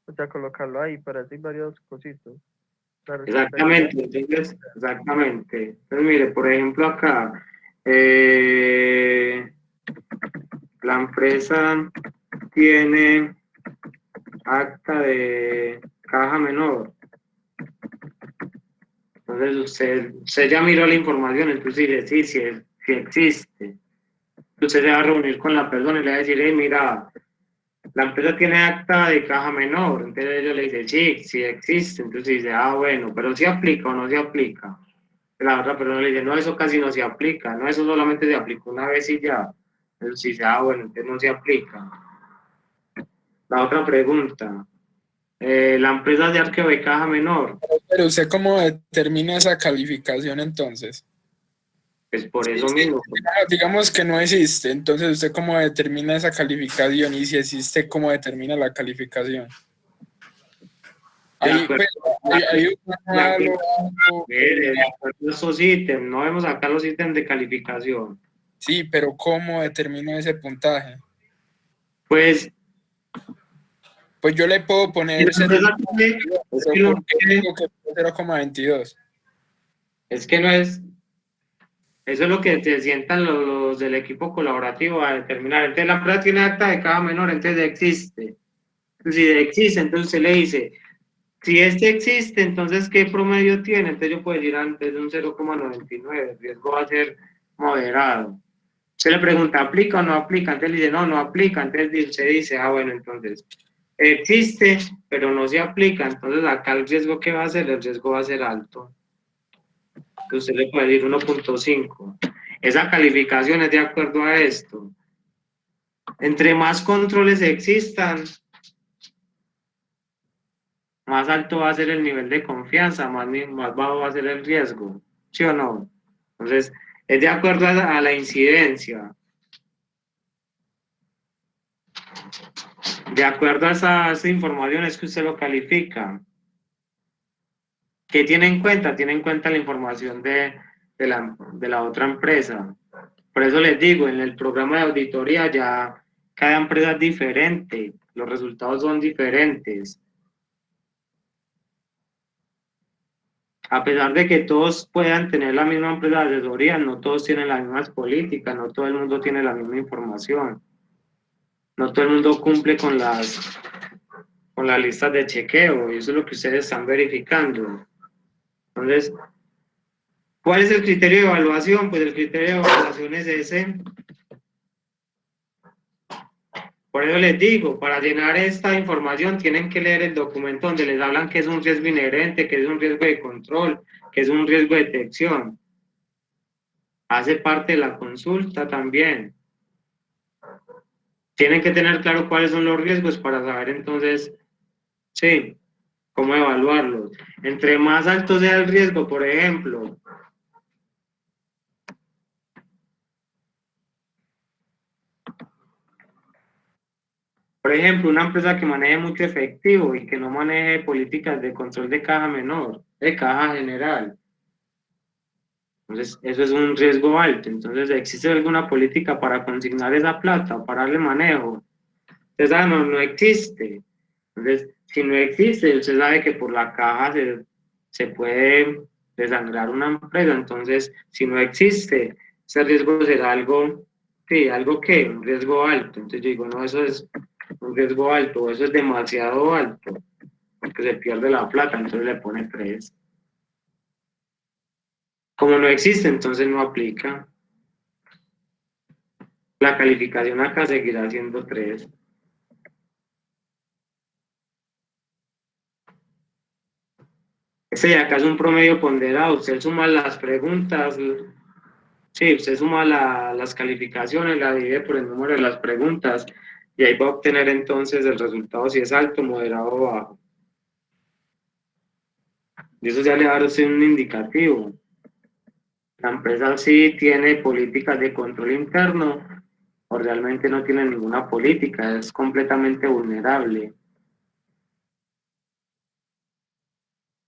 o sea, colocarlo ahí para así varios cositos. Exactamente, entonces, exactamente. Entonces, mire, por ejemplo, acá, La empresa tiene acta de caja menor. Entonces usted ya miró la información, entonces dice, sí existe. Usted se va a reunir con la persona y le va a decir, hey, mira, la empresa tiene acta de caja menor. Entonces ellos le dicen, sí existe. Entonces dice, bueno, pero ¿sí aplica o no se aplica? La otra persona le dice, no, eso casi no se aplica, no, eso solamente se aplicó una vez y ya. Entonces dice, bueno, entonces no se aplica. La otra pregunta, la empresa de arqueo de caja menor, Pero usted cómo determina esa calificación entonces. pues por eso mismo. Digamos que no existe, entonces usted cómo determina esa calificación y si existe, cómo determina la calificación. Ahí, pues, hay un manual o esos ítems, no vemos acá los ítems de calificación. Sí, pero ¿cómo determino ese puntaje? Pues yo le puedo poner 0,22. Es que no es, eso es lo que se sientan los del equipo colaborativo a determinar. Entonces la empresa tiene acta de caja menor, entonces existe. Si existe, entonces se le dice, si este existe, entonces ¿qué promedio tiene? Entonces yo puedo decir antes de un 0,99, el riesgo va a ser moderado. Se le pregunta, ¿aplica o no aplica? Entonces le dice, no aplica. Entonces se dice, bueno, entonces existe, pero no se aplica. Entonces acá el riesgo que va a ser, el riesgo va a ser alto. Entonces usted le puede decir 1.5. Esa calificación es de acuerdo a esto. Entre más controles existan, más alto va a ser el nivel de confianza, más bajo va a ser el riesgo, ¿sí o no? Entonces, es de acuerdo a la incidencia. De acuerdo a esa información es que usted lo califica. ¿Qué tiene en cuenta? Tiene en cuenta la información de la otra empresa. Por eso les digo, en el programa de auditoría ya cada empresa es diferente, los resultados son diferentes. A pesar de que todos puedan tener la misma empresa de asesoría, no todos tienen las mismas políticas, no todo el mundo tiene la misma información, no todo el mundo cumple con las listas de chequeo, y eso es lo que ustedes están verificando. Entonces, ¿cuál es el criterio de evaluación? Pues el criterio de evaluación es ese. Por eso les digo, para llenar esta información tienen que leer el documento donde les hablan que es un riesgo inherente, que es un riesgo de control, que es un riesgo de detección. Hace parte de la consulta también. Tienen que tener claro cuáles son los riesgos para saber entonces, sí, cómo evaluarlos. Entre más alto sea el riesgo, por ejemplo, una empresa que maneje mucho efectivo y que no maneje políticas de control de caja menor, de caja general. Entonces, eso es un riesgo alto. Entonces, ¿existe alguna política para consignar esa plata, para darle manejo? Usted sabe, no existe. Entonces, si no existe, usted sabe que por la caja se puede desangrar una empresa. Entonces, si no existe, ese riesgo será algo, sí, un riesgo alto. Entonces, yo digo, no, eso es un riesgo alto, eso es demasiado alto, porque se pierde la plata, entonces le pone 3. Como no existe, entonces no aplica. La calificación acá seguirá siendo 3. Este de acá es un promedio ponderado. Usted suma las preguntas, sí, usted suma las calificaciones, la divide por el número de las preguntas y ahí va a obtener entonces el resultado si es alto, moderado o bajo. Y eso ya le va a dar usted un indicativo. La empresa sí tiene políticas de control interno o realmente no tiene ninguna política, es completamente vulnerable.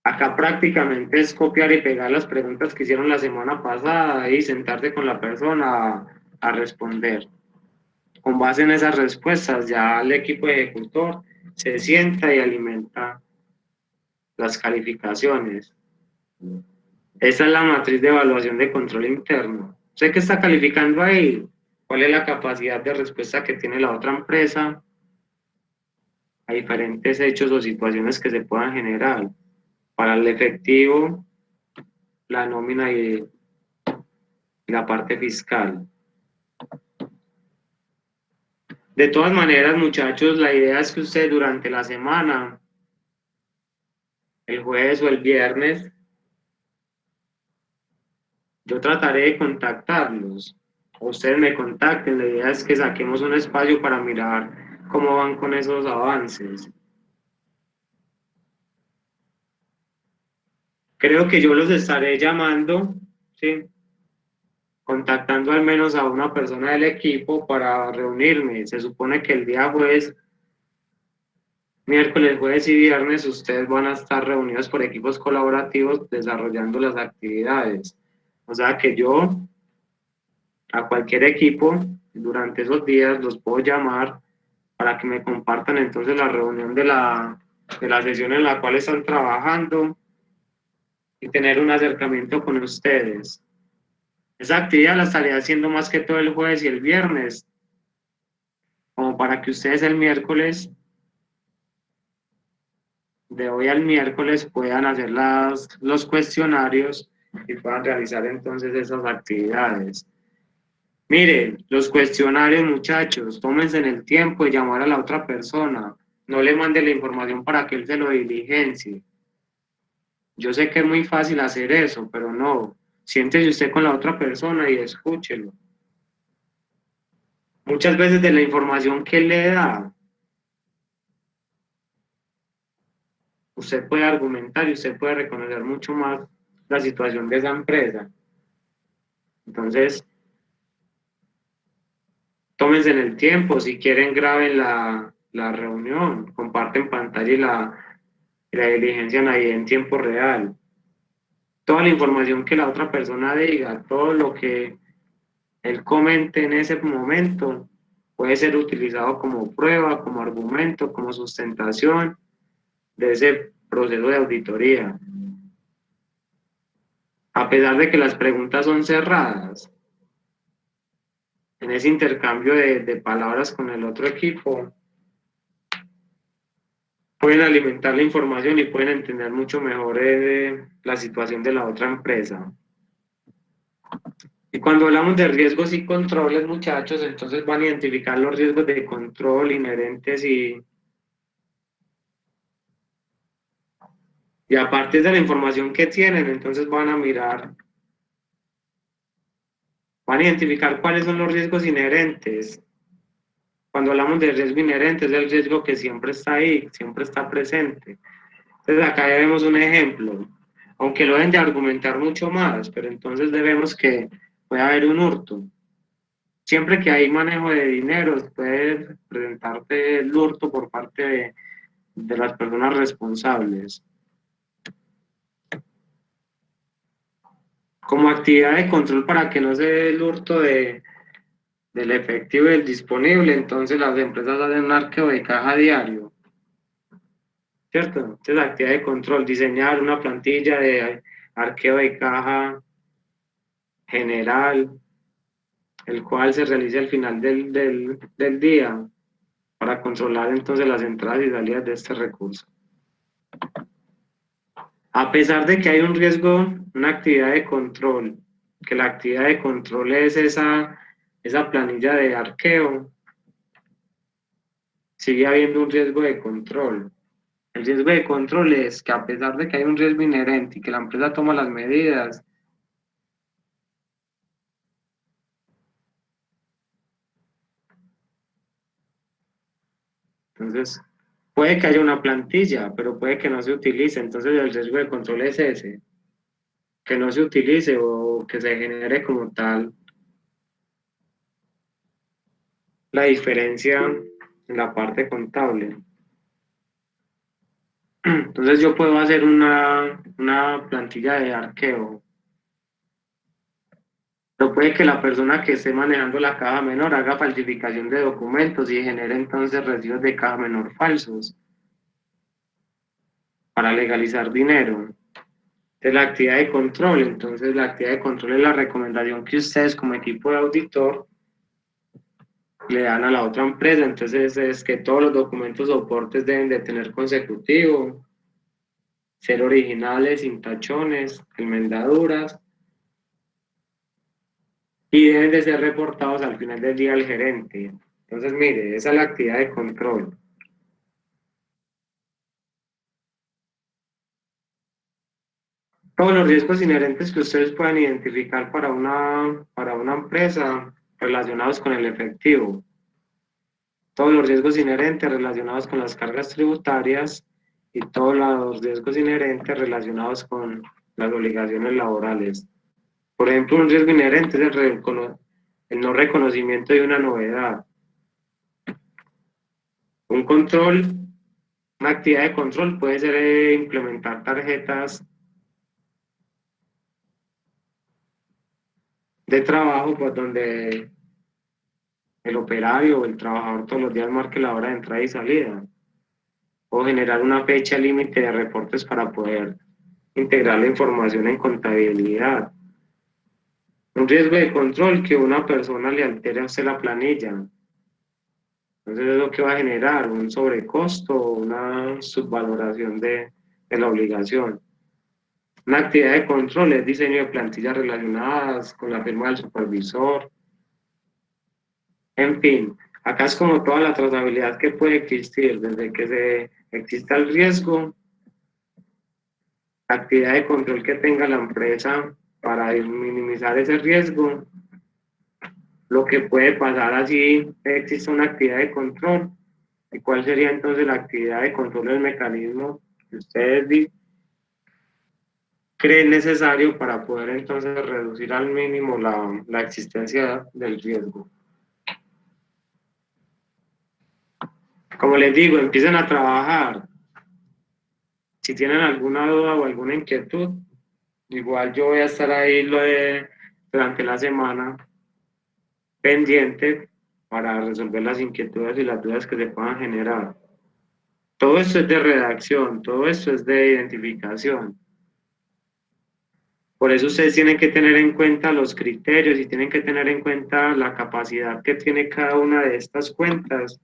Acá prácticamente es copiar y pegar las preguntas que hicieron la semana pasada y sentarse con la persona a responder. Con base en esas respuestas, ya el equipo ejecutor se sienta y alimenta las calificaciones. Esa es la matriz de evaluación de control interno. ¿Usted qué está calificando ahí? ¿Cuál es la capacidad de respuesta que tiene la otra empresa a diferentes hechos o situaciones que se puedan generar? Para el efectivo, la nómina y la parte fiscal. De todas maneras, muchachos, la idea es que usted durante la semana, el jueves o el viernes, yo trataré de contactarlos. O ustedes me contacten. La idea es que saquemos un espacio para mirar cómo van con esos avances. Creo que yo los estaré llamando, ¿sí? Contactando al menos a una persona del equipo para reunirme. Se supone que el día jueves, miércoles, jueves y viernes ustedes van a estar reunidos por equipos colaborativos desarrollando las actividades. O sea que yo a cualquier equipo durante esos días los puedo llamar para que me compartan entonces la reunión de la sesión en la cual están trabajando y tener un acercamiento con ustedes. Esa actividad la estaré haciendo más que todo el jueves y el viernes, como para que ustedes el miércoles, de hoy al miércoles, puedan hacer los cuestionarios y puedan realizar entonces esas actividades. Miren, los cuestionarios, muchachos, tómense en el tiempo de llamar a la otra persona. No le mande la información para que él se lo diligencie. Yo sé que es muy fácil hacer eso, pero no. Siéntese usted con la otra persona y escúchelo. Muchas veces de la información que él le da, usted puede argumentar y usted puede reconocer mucho más la situación de esa empresa. Entonces, tómense en el tiempo, si quieren graben la reunión, comparten pantalla y la diligencian ahí en tiempo real. Toda la información que la otra persona diga, todo lo que él comente en ese momento, puede ser utilizado como prueba, como argumento, como sustentación de ese proceso de auditoría. A pesar de que las preguntas son cerradas, en ese intercambio de palabras con el otro equipo, pueden alimentar la información y pueden entender mucho mejor la situación de la otra empresa. Y cuando hablamos de riesgos y controles, muchachos, entonces van a identificar los riesgos de control inherentes y a partir de la información que tienen, entonces van a mirar, van a identificar cuáles son los riesgos inherentes. Cuando hablamos de riesgo inherente, es el riesgo que siempre está ahí, siempre está presente. Entonces acá vemos un ejemplo, aunque lo deben de argumentar mucho más, pero entonces debemos que puede haber un hurto. Siempre que hay manejo de dinero, puede presentarte el hurto por parte de las personas responsables. Como actividad de control para que no se dé el hurto del efectivo y del disponible, entonces las empresas hacen un arqueo de caja diario, ¿cierto? Entonces, actividad de control, diseñar una plantilla de arqueo de caja general, el cual se realiza al final del día para controlar entonces las entradas y salidas de este recurso. A pesar de que hay un riesgo, una actividad de control, que la actividad de control es esa planilla de arqueo, sigue habiendo un riesgo de control. El riesgo de control es que a pesar de que hay un riesgo inherente y que la empresa toma las medidas, entonces puede que haya una plantilla, pero puede que no se utilice. Entonces el riesgo de control es ese, que no se utilice o que se genere como tal la diferencia en la parte contable. Entonces yo puedo hacer una plantilla de arqueo, pero puede que la persona que esté manejando la caja menor haga falsificación de documentos y genere entonces recibos de caja menor falsos para legalizar dinero. de la actividad de control. Entonces, la actividad de control es la recomendación que ustedes como equipo de auditor le dan a la otra empresa. Entonces, es que todos los documentos soportes deben de tener consecutivo, ser originales, sin tachones, enmendaduras, y deben de ser reportados al final del día al gerente. Entonces, mire, esa es la actividad de control. Todos los riesgos inherentes que ustedes puedan identificar para una empresa relacionados con el efectivo. Todos los riesgos inherentes relacionados con las cargas tributarias y todos los riesgos inherentes relacionados con las obligaciones laborales. Por ejemplo, un riesgo inherente es el no reconocimiento de una novedad. Un control, una actividad de control puede ser implementar tarjetas de trabajo, pues donde el operario o el trabajador todos los días marque la hora de entrada y salida, o generar una fecha límite de reportes para poder integrar la información en contabilidad. Un riesgo de control, que una persona le altere a usted la planilla. Entonces es lo que va a generar un sobrecosto o una subvaloración de la obligación. Una actividad de control es diseño de plantillas relacionadas con la firma del supervisor. En fin, acá es como toda la trazabilidad que puede existir, desde que exista el riesgo, la actividad de control que tenga la empresa para minimizar ese riesgo, lo que puede pasar así existe una actividad de control, y cuál sería entonces la actividad de control del mecanismo que ustedes creen necesario para poder entonces reducir al mínimo la existencia del riesgo. Como les digo, empiecen a trabajar. Si tienen alguna duda o alguna inquietud, igual yo voy a estar ahí durante la semana pendiente para resolver las inquietudes y las dudas que se puedan generar. Todo esto es de redacción, todo esto es de identificación. Por eso ustedes tienen que tener en cuenta los criterios y tienen que tener en cuenta la capacidad que tiene cada una de estas cuentas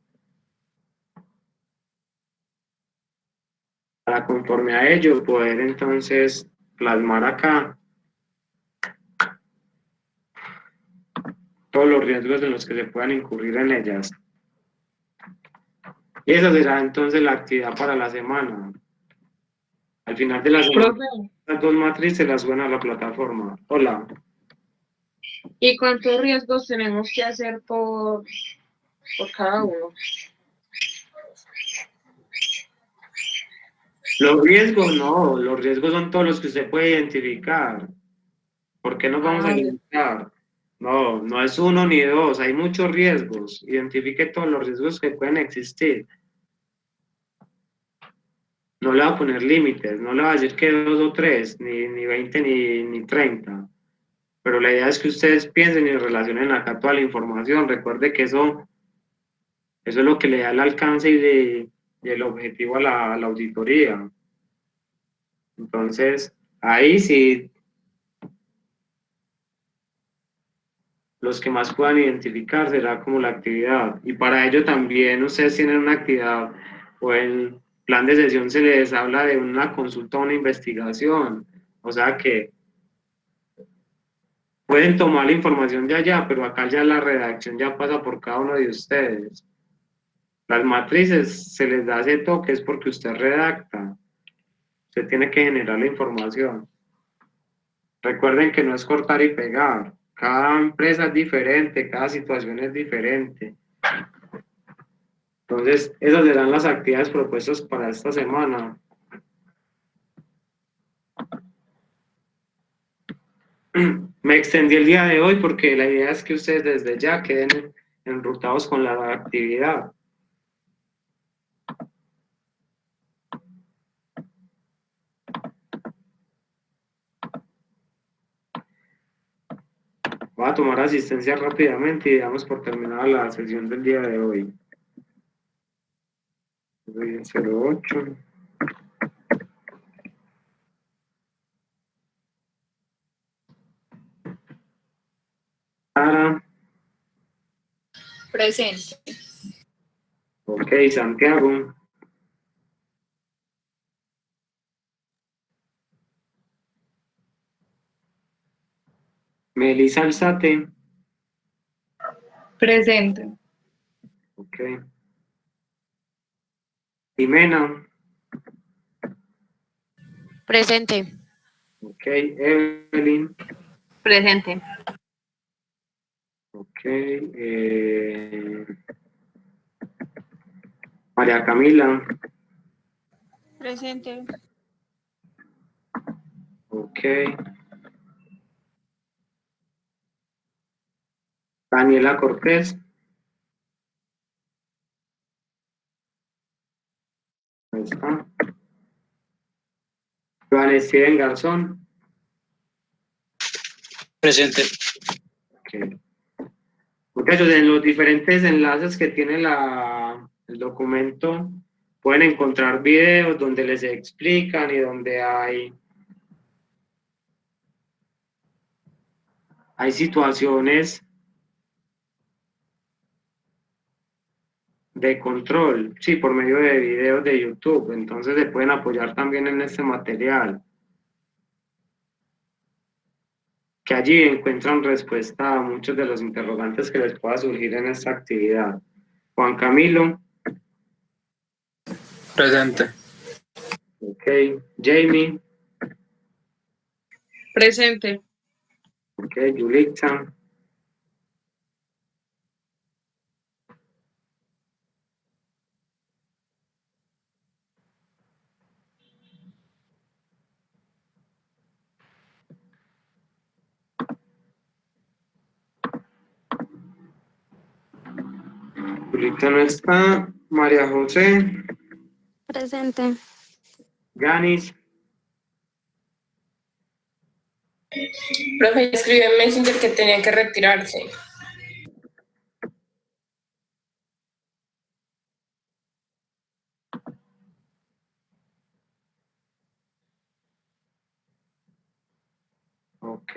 para, conforme a ello, poder entonces plasmar acá todos los riesgos en los que se puedan incurrir en ellas. Y esa será entonces la actividad para la semana. Al final de la semana, Profe, las dos matrices las suben a la plataforma. Hola. ¿y cuántos riesgos tenemos que hacer por cada uno? Los riesgos no, los riesgos son todos los que usted puede identificar. ¿Por qué nos vamos a limitar? No, no es uno ni dos, hay muchos riesgos. Identifique todos los riesgos que pueden existir. No le va a poner límites, no le va a decir que 2 o 3, ni 20 ni 30. Pero la idea es que ustedes piensen y relacionen acá toda la información. Recuerde que eso es lo que le da el alcance y el objetivo a la auditoría. Entonces, ahí sí, los que más puedan identificar será como la actividad. Y para ello también ustedes tienen una actividad o el plan de sesión se les habla de una consulta o una investigación. O sea que pueden tomar la información de allá, pero acá ya la redacción ya pasa por cada uno de ustedes. Las matrices se les da ese toque es porque usted redacta. Usted tiene que generar la información. Recuerden que no es cortar y pegar. Cada empresa es diferente, cada situación es diferente. Entonces, esas serán las actividades propuestas para esta semana. Me extendí el día de hoy porque la idea es que ustedes desde ya queden enrutados con la actividad. Voy a tomar asistencia rápidamente y damos por terminada la sesión del día de hoy. 08. Sara. Presente. Ok, Santiago. Melissa Alzate. Presente. Ok. Jimena. Presente. Ok. Evelyn. Presente. Ok. María Camila. Presente. Ok. Daniela Cortés. Ahí está. Joan Steven Garzón. Presente. Ok. Muchachos, en los diferentes enlaces que tiene el documento pueden encontrar videos donde les explican y donde hay situaciones de control, sí, por medio de videos de YouTube. Entonces se pueden apoyar también en este material, que allí encuentran respuesta a muchos de los interrogantes que les pueda surgir en esta actividad. Juan Camilo. Presente. Ok. Jamie. Presente. Ok. Yulitza. Yulitza no está. María José. Presente. Ganis. Profe, escribió en Messenger que tenía que retirarse. Ok.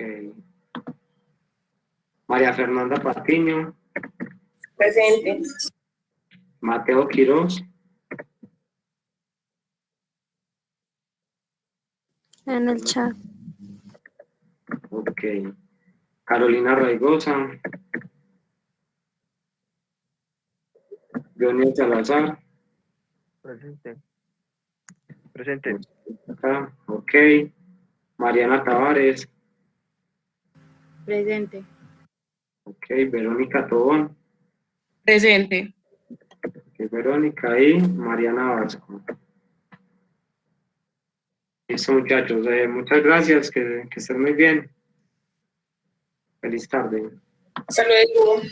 María Fernanda Patiño. Presente. Mateo Quiroz. En el chat. Ok. Carolina Raigosa. Johnny Salazar. Presente. Presente. Acá. Ok. Mariana Tavares. Presente. Ok. Verónica Tobón. Presente. Ok, Verónica y Mariana Vasco. Listo, muchachos. Muchas gracias. Que estén muy bien. Feliz tarde. Hasta luego.